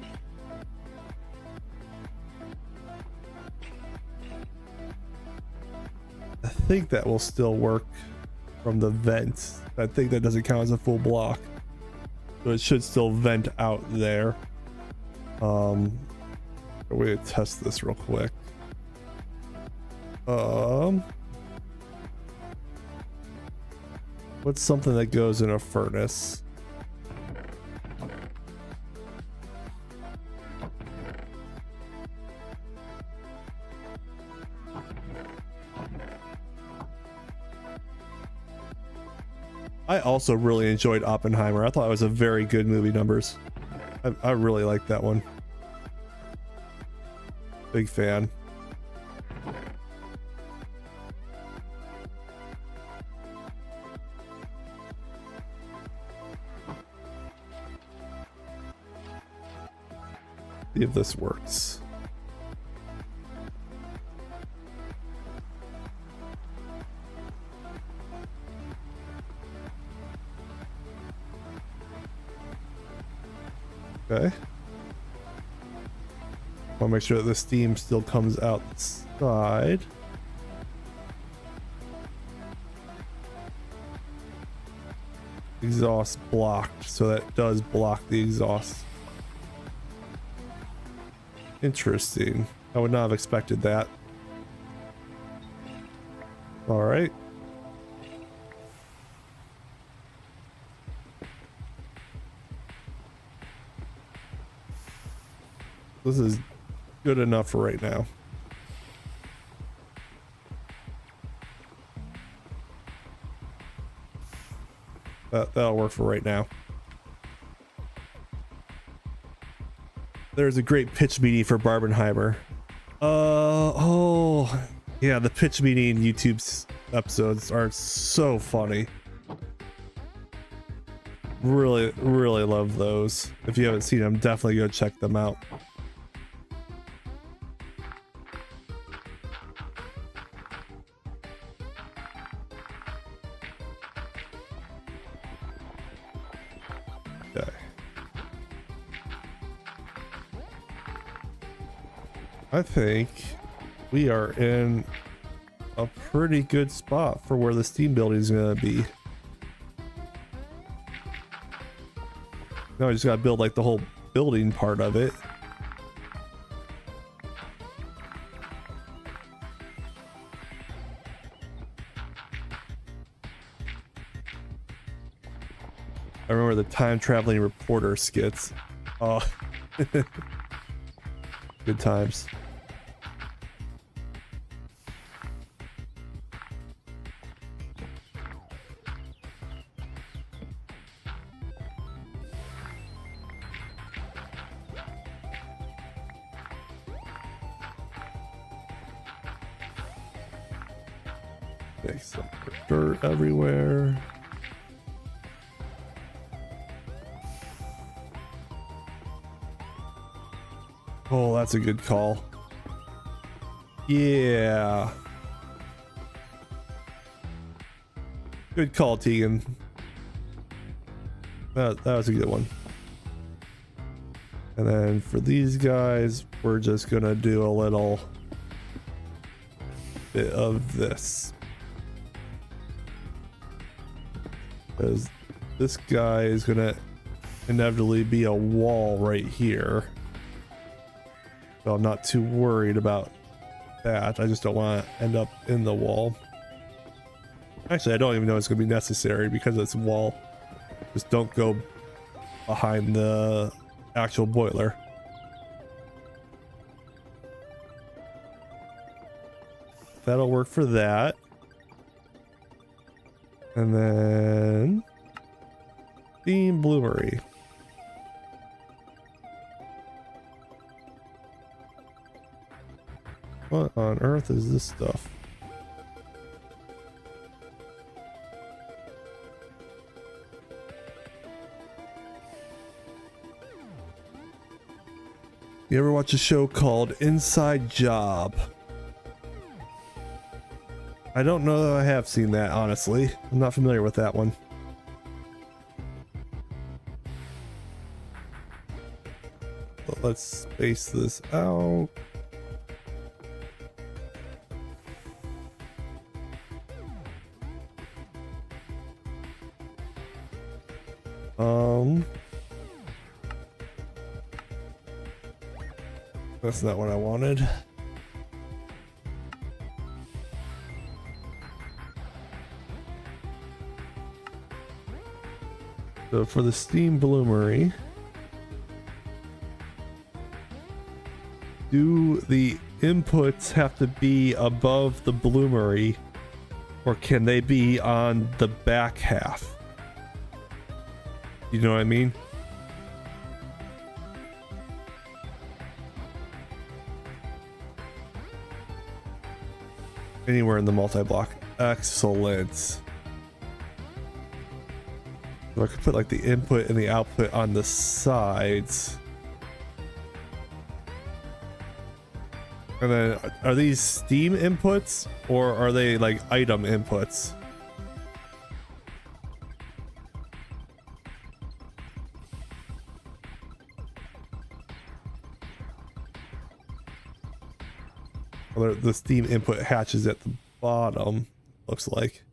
I think that will still work from the vents. I think that doesn't count as a full block, so it should still vent out there. We're gonna test this real quick. What's something that goes in a furnace? I also really enjoyed Oppenheimer. I thought it was a very good movie, Numbers. I really like that one. Big fan. See if this works. Okay. I want to make sure that the steam still comes outside. Exhaust blocked, so that does block the exhaust. Interesting. I would not have expected that. All right. This is good enough for right now. That'll work for right now. There's a great pitch meeting for Barbenheimer. Oh, yeah, the pitch meeting YouTube's episodes are so funny. Really, really love those. If you haven't seen them, definitely go check them out. Okay. I think we are in a pretty good spot for where the steam building is going to be. Now I just got to build like the whole building part of it. I remember the time traveling reporter skits. Oh, good times. Okay, some dirt everywhere. Oh, that's a good call. Yeah. Good call, Tegan. That was a good one. And then for these guys, we're just gonna do a little bit of this. Because this guy is gonna inevitably be a wall right here. So I'm not too worried about that. I just don't want to end up in the wall. Actually, I don't even know it's going to be necessary because it's a wall. Just don't go behind the actual boiler. That'll work for that. And then Steam Bloomery. What on earth is this stuff? You ever watch a show called Inside Job? I don't know that I have seen that, honestly. I'm not familiar with that one. But let's space this out. That's not what I wanted. So for the steam bloomery, do the inputs have to be above the bloomery, or can they be on the back half? You know what I mean? Anywhere in the multi-block. Excellent. So I could put like the input and the output on the sides. And then are these steam inputs or are they like item inputs? Well, the steam input hatches at the bottom, looks like.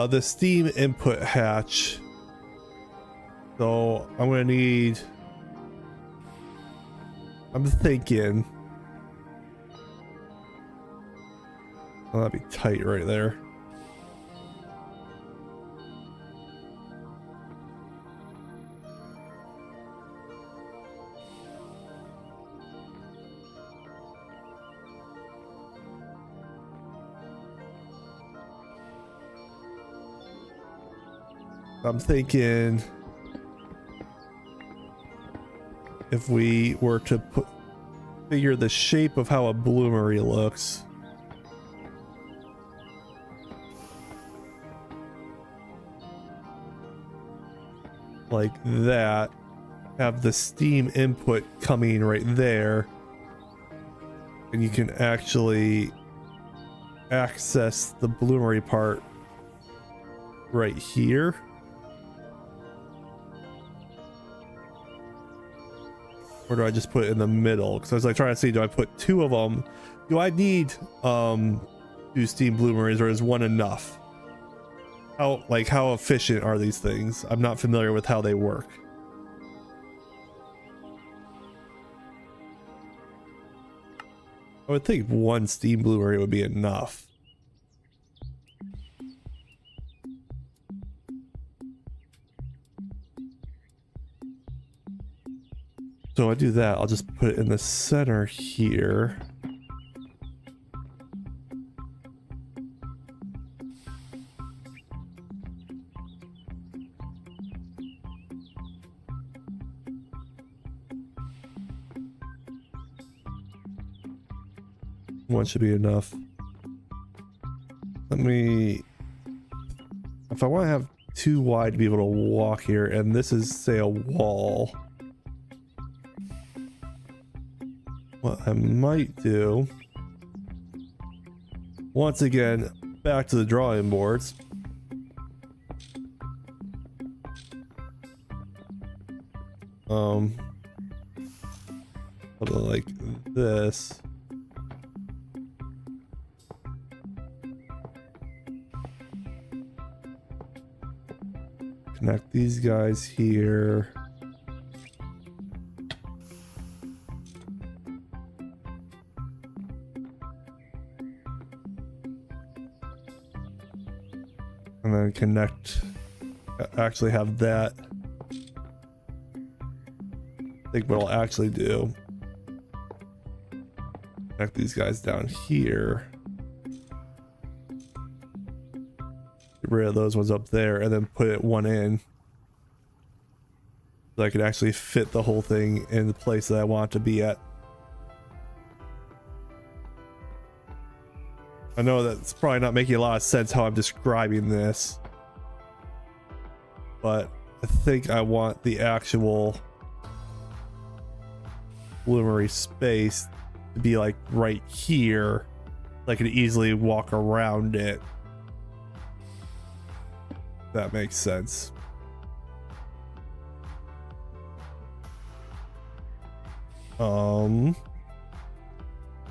The steam input hatch. So I'm gonna need. I'm thinking. Oh, that'd be tight right there. I'm thinking if we were to figure the shape of how a bloomery looks. Like that, have the steam input coming right there, and you can actually access the bloomery part right here. Or do I just put it in the middle? Because I was like trying to see, do I put two of them? Do I need two steam bloomeries, or is one enough? How efficient are these things? I'm not familiar with how they work. I would think one steam bloomery would be enough. So I do that, I'll just put it in the center here. One should be enough. Let me, if I want to have too wide to be able to walk here, and this is, say, a wall. What I might do, once again, back to the drawing boards. Like this. Connect these guys here. And then connect, actually have that. I think what I'll actually do, connect these guys down here. Get rid of those ones up there and then put it one in. So I could actually fit the whole thing in the place that I want it to be at. I know that's probably not making a lot of sense how I'm describing this, but I think I want the actual bloomery space to be like right here, so I could easily walk around it. That makes sense. So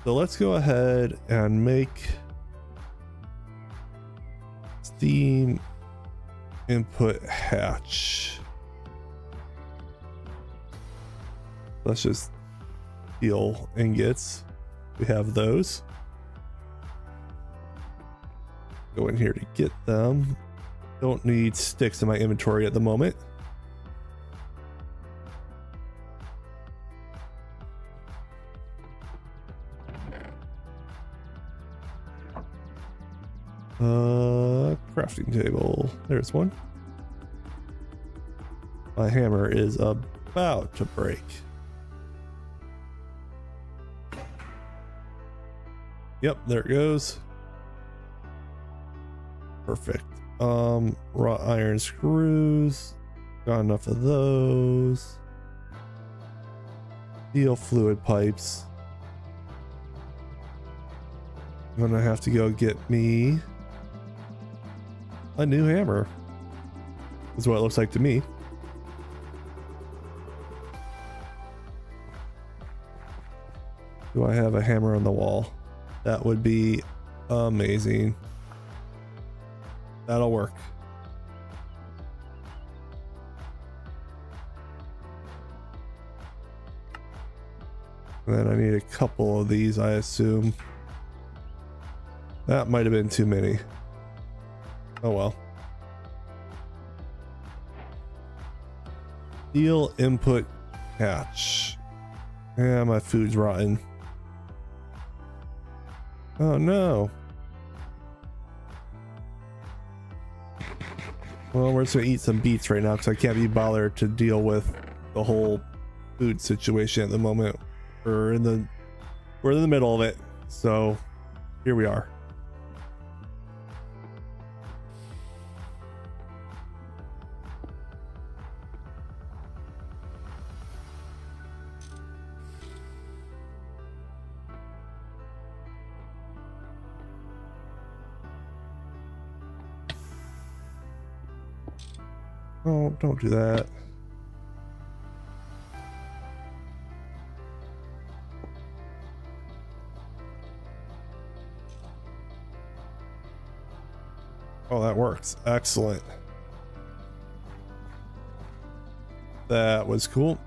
let's go ahead and make steam input hatch. Let's just steel ingots. We have those. Go in here to get them. Don't need sticks in my inventory at the moment. Crafting table. There's one. My hammer is about to break. Yep, there it goes. Perfect. Wrought iron screws. Got enough of those. Steel fluid pipes. I'm gonna have to go get me a new hammer. That's what it looks like to me. Do I have a hammer on the wall? That would be amazing. That'll work. And then I need a couple of these, I assume. That might have been too many. Oh well. Steel input hatch. Yeah, my food's rotten. Oh no. Well, we're just gonna eat some beets right now because I can't be bothered to deal with the whole food situation at the moment. We're in the middle of it, so here we are. Oh, don't do that. Oh, that works. Excellent. That was cool.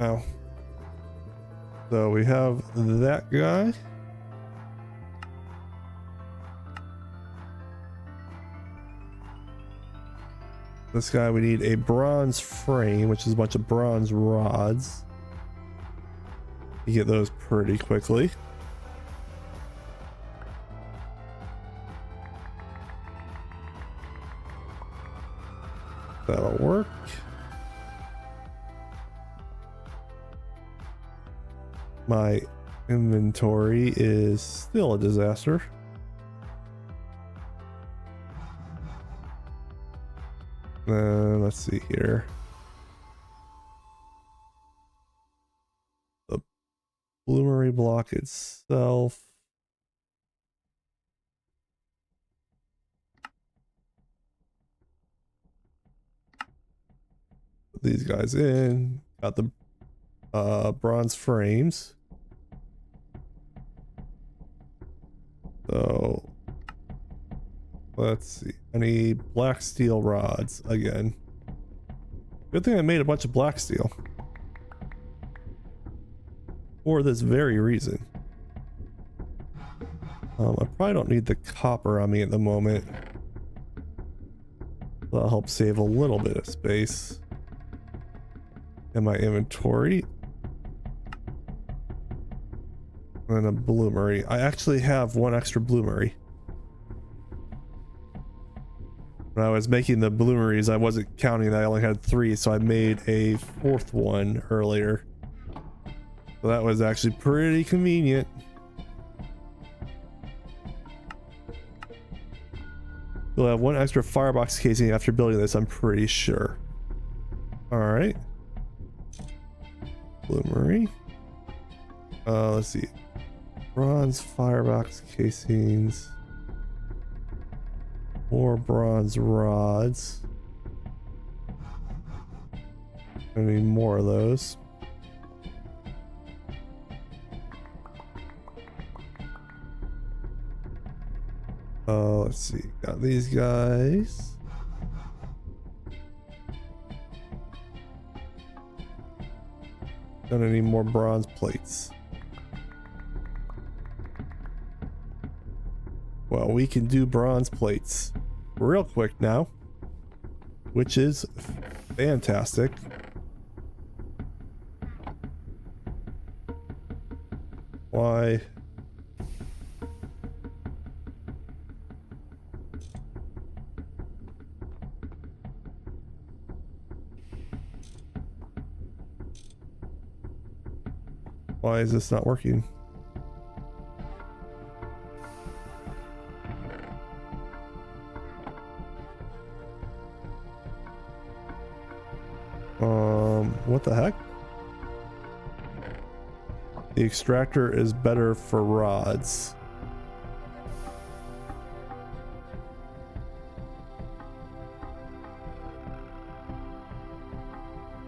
Now, so we have that guy. This guy, we need a bronze frame, which is a bunch of bronze rods. You get those pretty quickly. That'll work. My inventory is still a disaster. Let's see here. The bloomery block itself. Put these guys in. Got the bronze frames. So let's see. I need black steel rods again. Good thing I made a bunch of black steel. For this very reason. I probably don't need the copper on me at the moment. That'll help save a little bit of space in my inventory. And a bloomery. I actually have one extra bloomery. When I was making the bloomeries, I wasn't counting that I only had 3, so I made a 4th one earlier. So that was actually pretty convenient. We'll have one extra firebox casing after building this, I'm pretty sure. Alright. Bloomery. Let's see. Bronze firebox casings. More bronze rods. I need more of those. Let's see. Got these guys. Gonna need more bronze plates. Well, we can do bronze plates real quick now, which is fantastic. Why? Why is this not working? What the heck? The extractor is better for rods.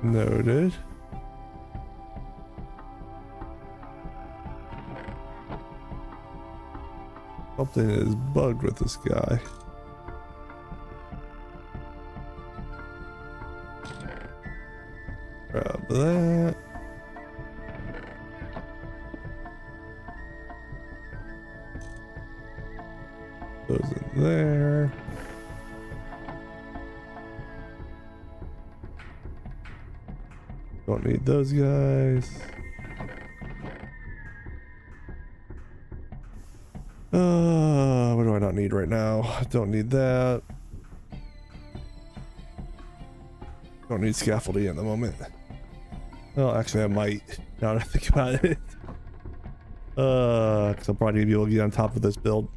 Noted. Something is bugged with this guy. Grab that. Those in there. Don't need those guys. What do I not not need right now. Don't need that. Don't need scaffolding at the moment. Well, actually I might, now that I think about it. Because I'm probably gonna be able to get on top of this build.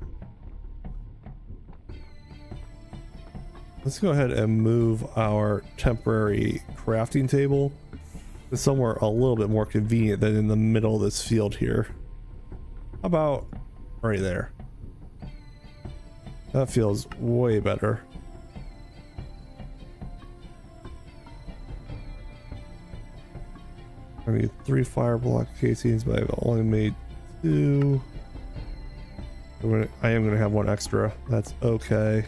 Let's go ahead and move our temporary crafting table to somewhere a little bit more convenient than in the middle of this field here. How about right there? That feels way better. I need 3 fire block casings, but I've only made 2. I am going to have 1 extra. That's okay.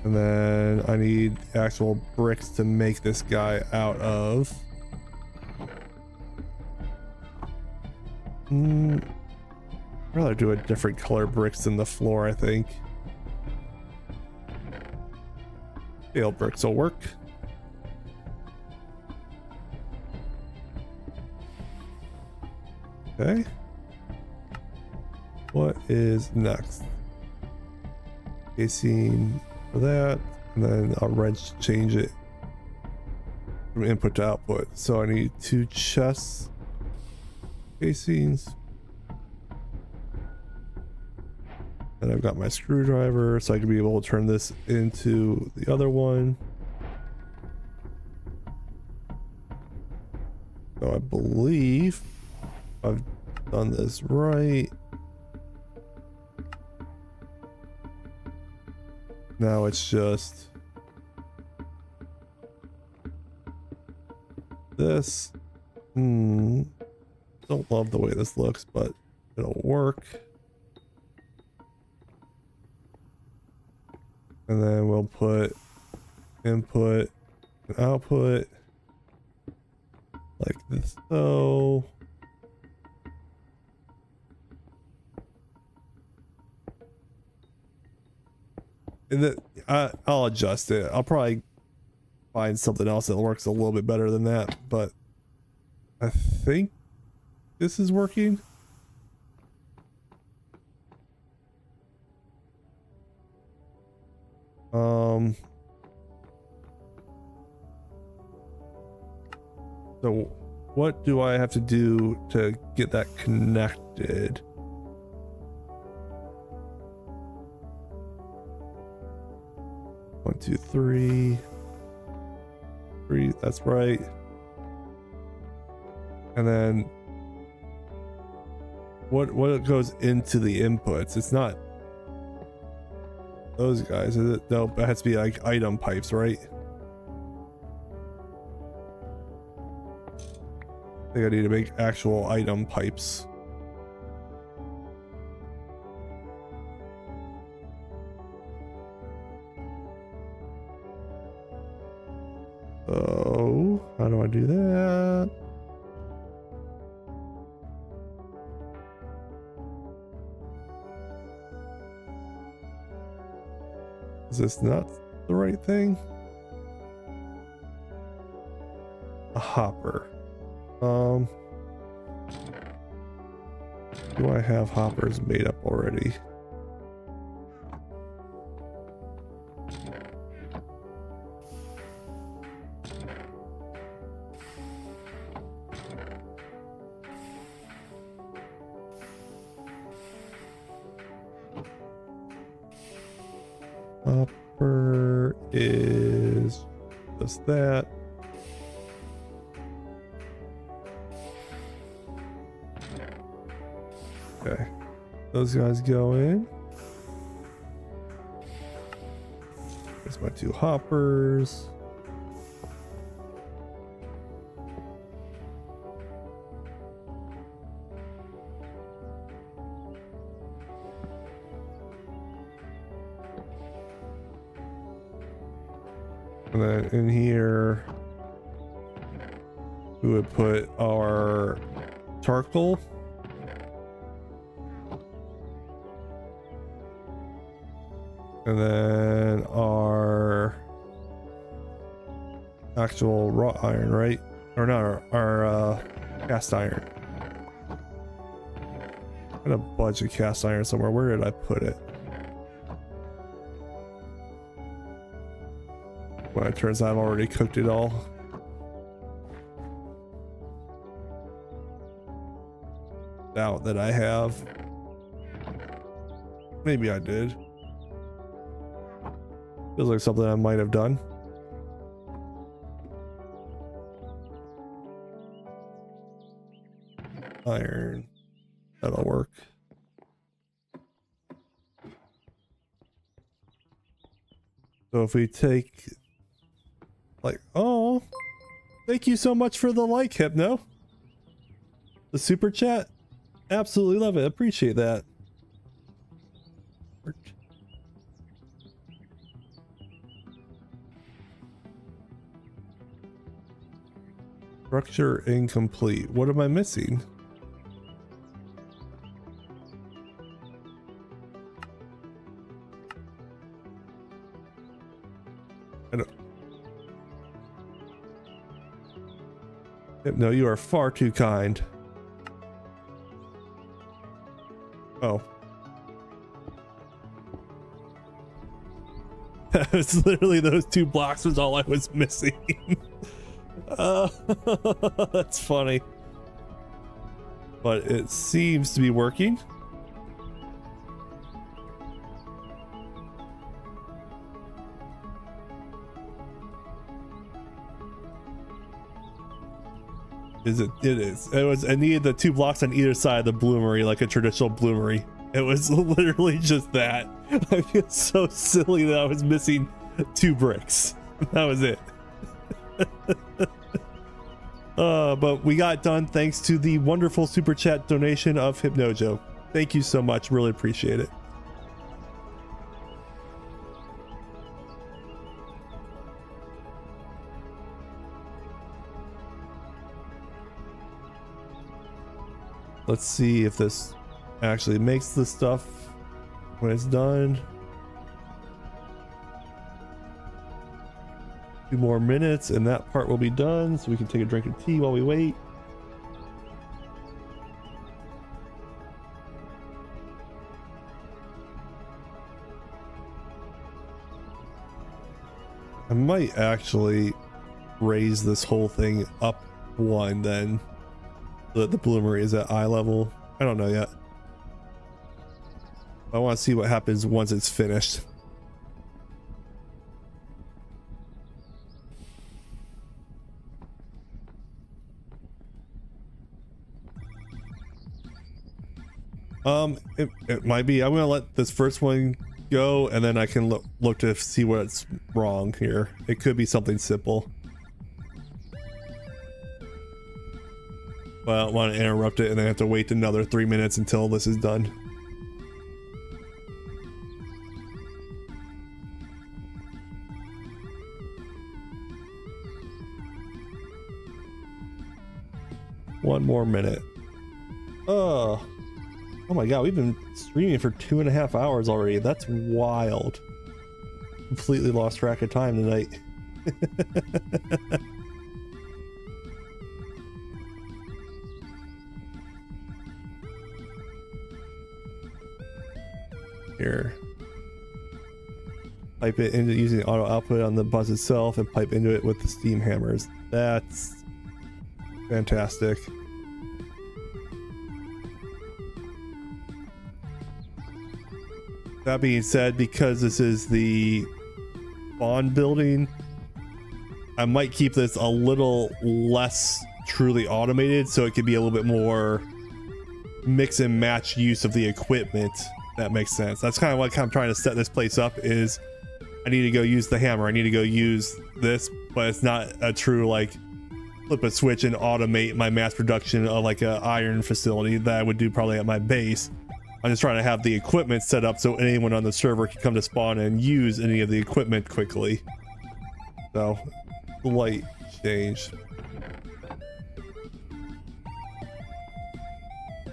And then I need actual bricks to make this guy out of. I'd rather do a different color bricks than the floor, I think. Pale bricks will work. Okay. What is next? Casing for that, and then I'll wrench to change it from input to output. So I need 2 chests casings, and I've got my screwdriver, so I can be able to turn this into the other one. So I believe I've done this right. Now it's just this. Don't love the way this looks, but it'll work. And then we'll put input and output like this. So and then I'll adjust it. I'll probably find something else that works a little bit better than that, but I think this is working. So what do I have to do to get that connected? One, two, three. That's right. And then what goes into the inputs? It's not those guys, is it? No, it has to be like item pipes, right? I think I need to make actual item pipes. So how do I do that? Is this not the right thing? A hopper. Do I have hoppers made up already? Hopper is just that. Okay, those guys go in. There's my 2 hoppers. And then in here, we would put our charcoal. And then our actual wrought iron, right? Or not, our cast iron. Got a bunch of cast iron somewhere. Where did I put it? Well, it turns out I've already cooked it all. Doubt that I have. Maybe I did. Feels like something I might have done. Iron. That'll work. So if we take like, oh, thank you so much for the like, Hypno. The super chat. Absolutely love it. Appreciate that. Structure incomplete. What am I missing? I don't. No, you are far too kind. Oh. It's literally those 2 blocks was all I was missing. That's funny. But it seems to be working. Is it? It is. It was. I needed the 2 blocks on either side of the bloomery, like a traditional bloomery. It was literally just that. I feel so silly that I was missing 2 bricks. That was it. But we got done thanks to the wonderful super chat donation of Hypnojo. Thank you so much. Really appreciate it. Let's see if this actually makes the stuff when it's done. 2 more minutes and that part will be done, so we can take a drink of tea while we wait. I might actually raise this whole thing up 1 then. The bloomery is at eye level. I don't know yet. I want to see what happens once it's finished. It might be. I'm gonna let this first one go, and then I can look to see what's wrong here. It could be something simple. Well, I don't want to interrupt it and then have to wait another 3 minutes until this is done. One more minute. Oh my god, we've been streaming for 2.5 hours already. That's wild. Completely lost track of time tonight. Here. Pipe it into using the auto output on the bus itself and pipe into it with the steam hammers. That's fantastic. That being said, because this is the spawn building, I might keep this a little less truly automated so it could be a little bit more mix and match use of the equipment. That makes sense. That's kind of what I'm trying to set this place up is I need to go use the hammer. I need to go use this, but it's not a true like flip a switch and automate my mass production of like a iron facility that I would do probably at my base. I'm just trying to have the equipment set up so anyone on the server can come to spawn and use any of the equipment quickly. So, slight change.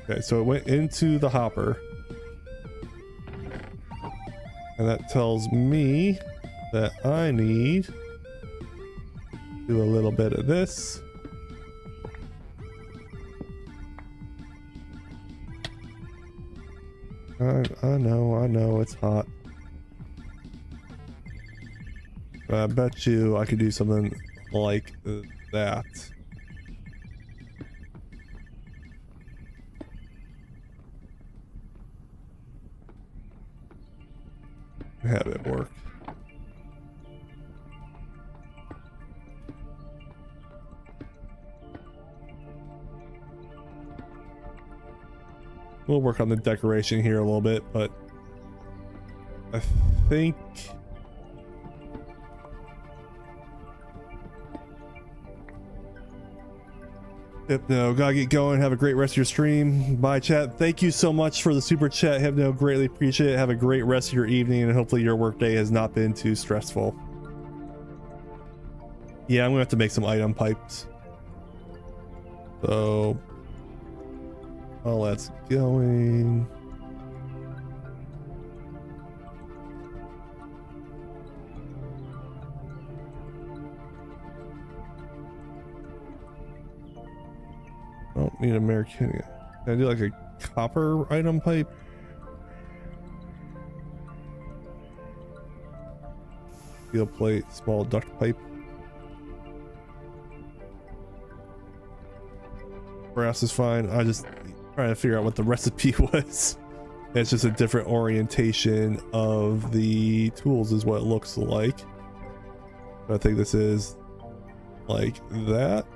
Okay, so it went into the hopper. And that tells me that I need to do a little bit of this. I know, it's hot. But I bet you I could do something like that. Have it work. We'll work on the decoration here a little bit, but I think Hypno, gotta get going. Have a great rest of your stream. Bye, chat. Thank you so much for the super chat, Hypno. Greatly appreciate it. Have a great rest of your evening, and hopefully your workday has not been too stressful. Yeah, I'm gonna have to make some item pipes. So, all that's going. I don't need American. Can I do like a copper item pipe? Steel plate, small duct pipe. Brass is fine. I just trying to figure out what the recipe was. It's just a different orientation of the tools is what it looks like. I think this is like that.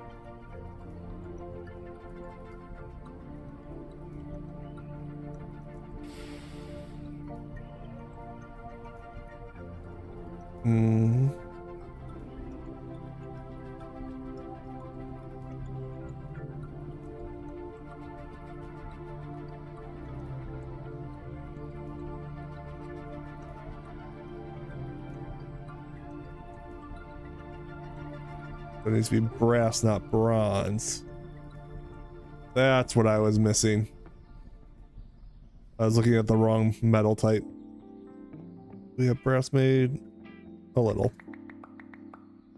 It needs to be brass, not bronze. That's what I was missing. I was looking at the wrong metal type. We have brass made. A little.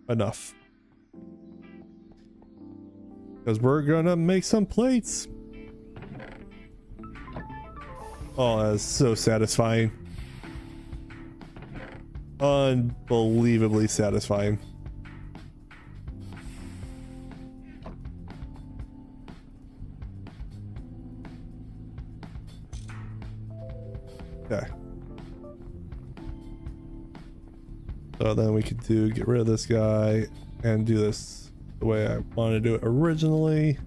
Enough. Because we're gonna make some plates. Oh, that is so satisfying. Unbelievably satisfying. Okay. So then we could get rid of this guy and do this the way I wanted to do it originally.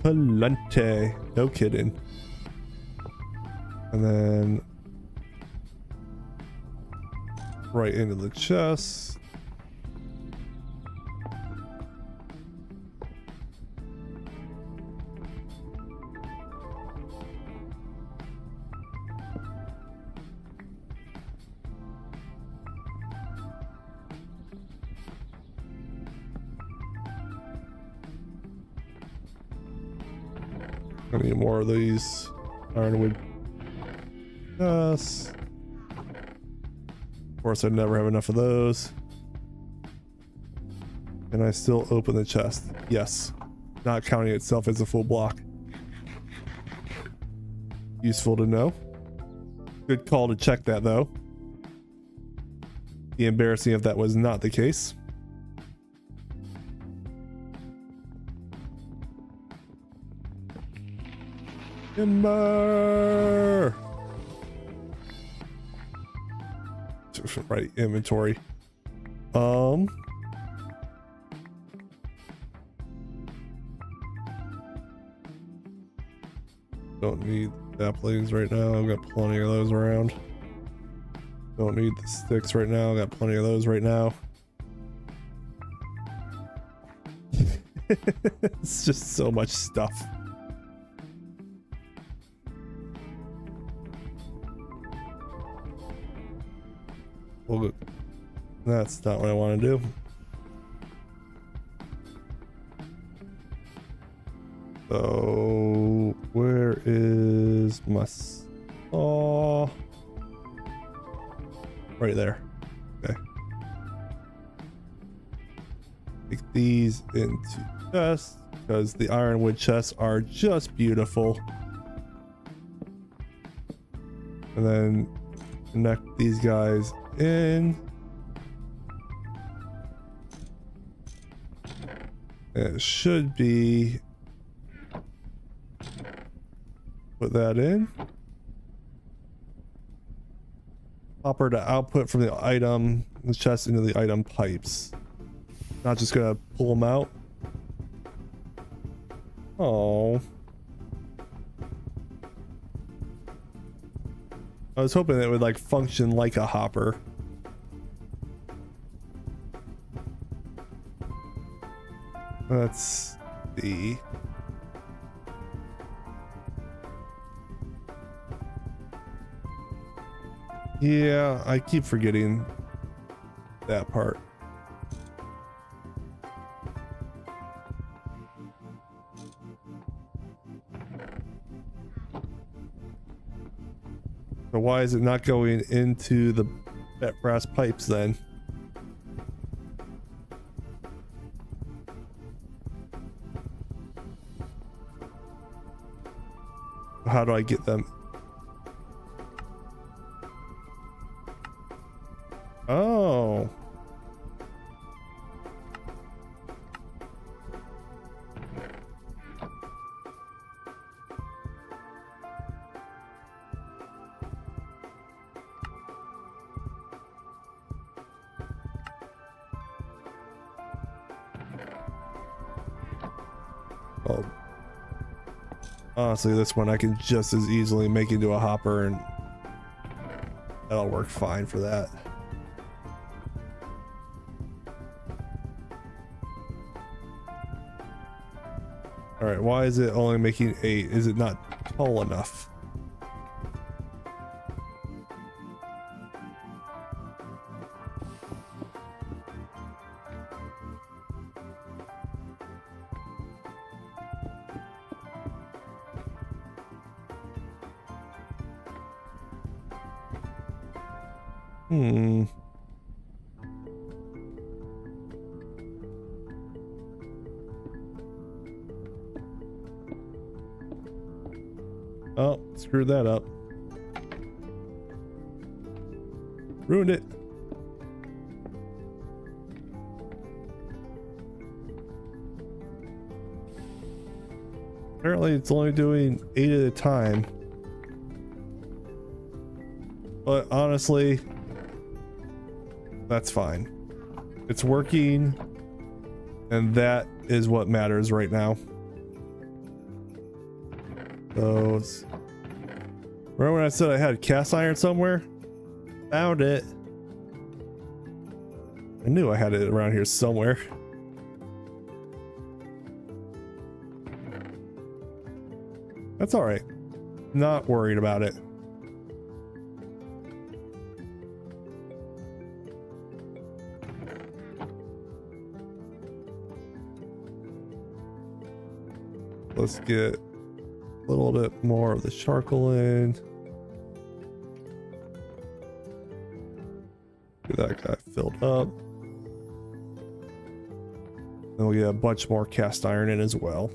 Palante. No kidding. And then right into the chest. I need more of these ironwood. Yes. Of course, I'd never have enough of those. Can I still open the chest? Yes. Not counting itself as a full block. Useful to know. Good call to check that, though. Be embarrassing if that was not the case. Timber. Right, inventory. Don't need saplings right now. I've got plenty of those around. Don't need the sticks right now. I've got plenty of those right now. It's just so much stuff. Well, that's not what I want to do. So where is my saw? Right there. Okay. Take these into chest. because the ironwood chests are just beautiful. And then connect these guys in. It should be, put that in. Hopper to output from the item, the chest into the item pipes. Not just gonna pull them out. Oh. I was hoping it would like function like a hopper. Let's see. Yeah, I keep forgetting that part. So why is it not going into the brass pipes then? How do I get them? Oh. Oh. Honestly, this one I can just as easily make into a hopper, and that'll work fine for that. All right, why is it only making 8? Is it not tall enough? Oh, screwed that up. Ruined it. Apparently it's only doing 8 at a time. But honestly, that's fine. It's working, and that is what matters right now. Those. Remember when I said I had cast iron somewhere? Found it. I knew I had it around here somewhere. That's all right. Not worried about it. Let's get a little bit more of the charcoal in. Get that guy filled up. Then we'll get a bunch more cast iron in as well.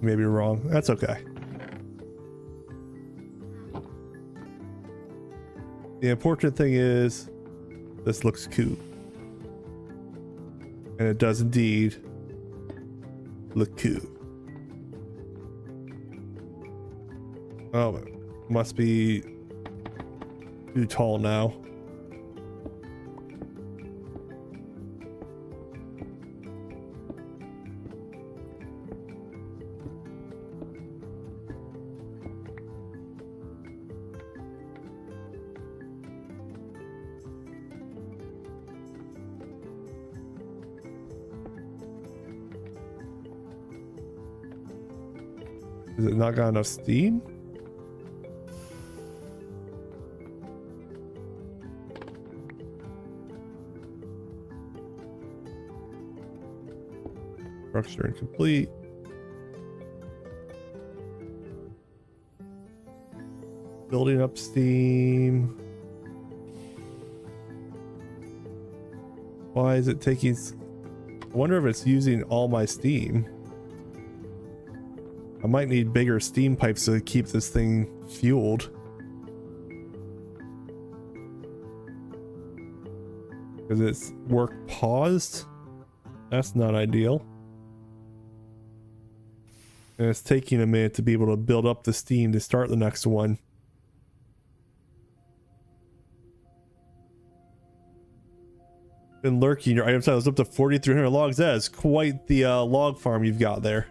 Maybe wrong. That's okay. The important thing is this looks cool. And it does indeed look cool. Oh, it must be too tall now. Is it not got enough steam? Structure incomplete. Building up steam. Why is it taking... I wonder if it's using all my steam. I might need bigger steam pipes to keep this thing fueled. Because it's work paused? That's not ideal. And it's taking a minute to be able to build up the steam to start the next one. Been lurking. Your item size is up to 4,300 logs. That is quite the log farm you've got there.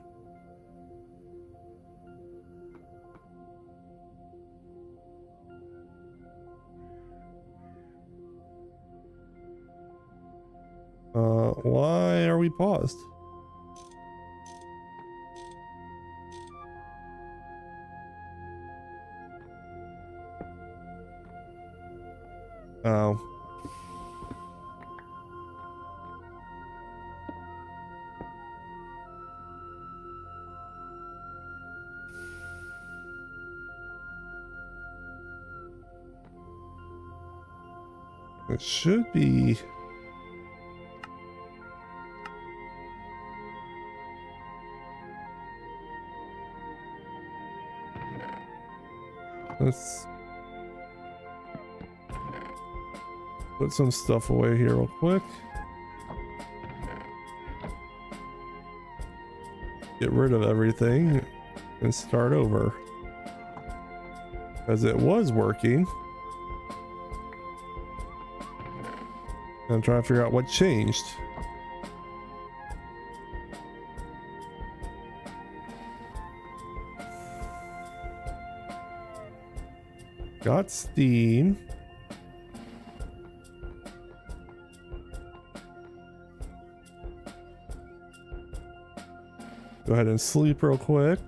Why are we paused? Oh. It should be. Let's put some stuff away here real quick. Get rid of everything and start over. Because it was working. I'm trying to figure out what changed. Got steam. Go ahead and sleep real quick.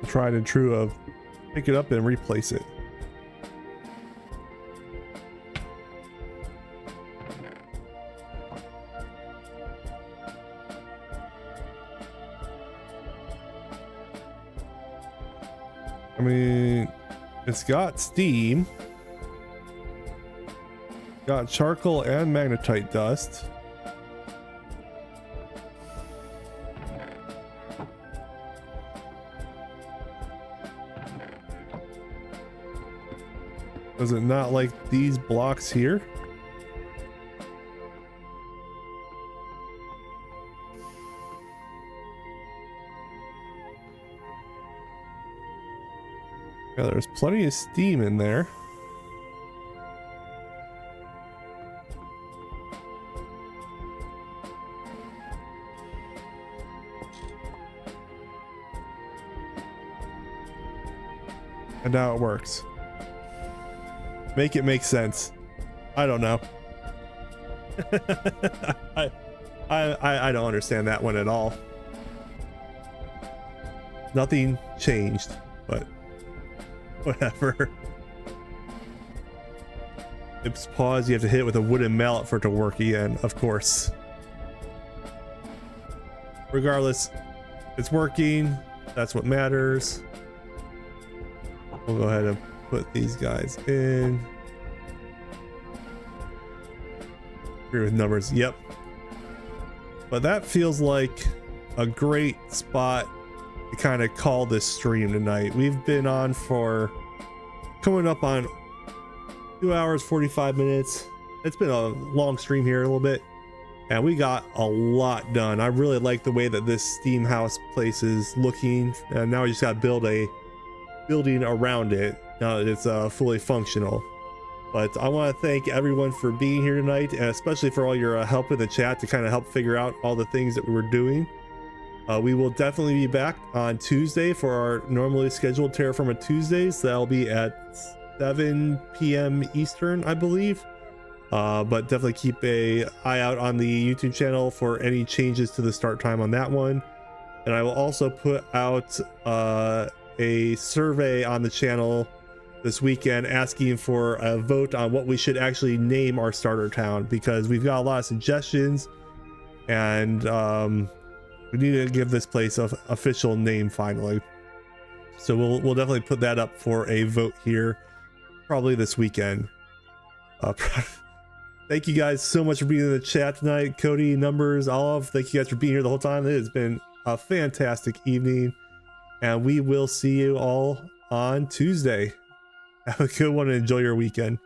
Tried and true of pick it up and replace it. I mean, it's got steam, got charcoal and magnetite dust. Does it not like these blocks here? Yeah, there's plenty of steam in there. And now it works. Make it make sense. I don't know. I don't understand that one at all. Nothing changed, but whatever. It's pause. You have to hit it with a wooden mallet for it to work again, of course. Regardless, it's working. That's what matters. We'll go ahead and put these guys in. Agree with numbers. Yep. But that feels like a great spot to kind of call this stream tonight. We've been on for coming up on 2 hours 45 minutes. It's been a long stream here a little bit, and we got a lot done. I really like the way that this steam house place is looking, and now we just got to build a building around it now that it's fully functional. But I want to thank everyone for being here tonight, and especially for all your help in the chat to kind of help figure out all the things that we were doing. We will definitely be back on Tuesday for our normally scheduled Terraforma Tuesdays. That'll be at 7 p.m. Eastern, I believe. but definitely keep a eye out on the YouTube channel for any changes to the start time on that one. And I will also put out a survey on the channel this weekend asking for a vote on what we should actually name our starter town, because we've got a lot of suggestions, and we need to give this place an official name finally. So we'll definitely put that up for a vote here probably this weekend. Thank you guys so much for being in the chat tonight. Cody, Numbers, Olive, thank you guys for being here the whole time. It has been a fantastic evening, and we will see you all on Tuesday. Have a good one and enjoy your weekend.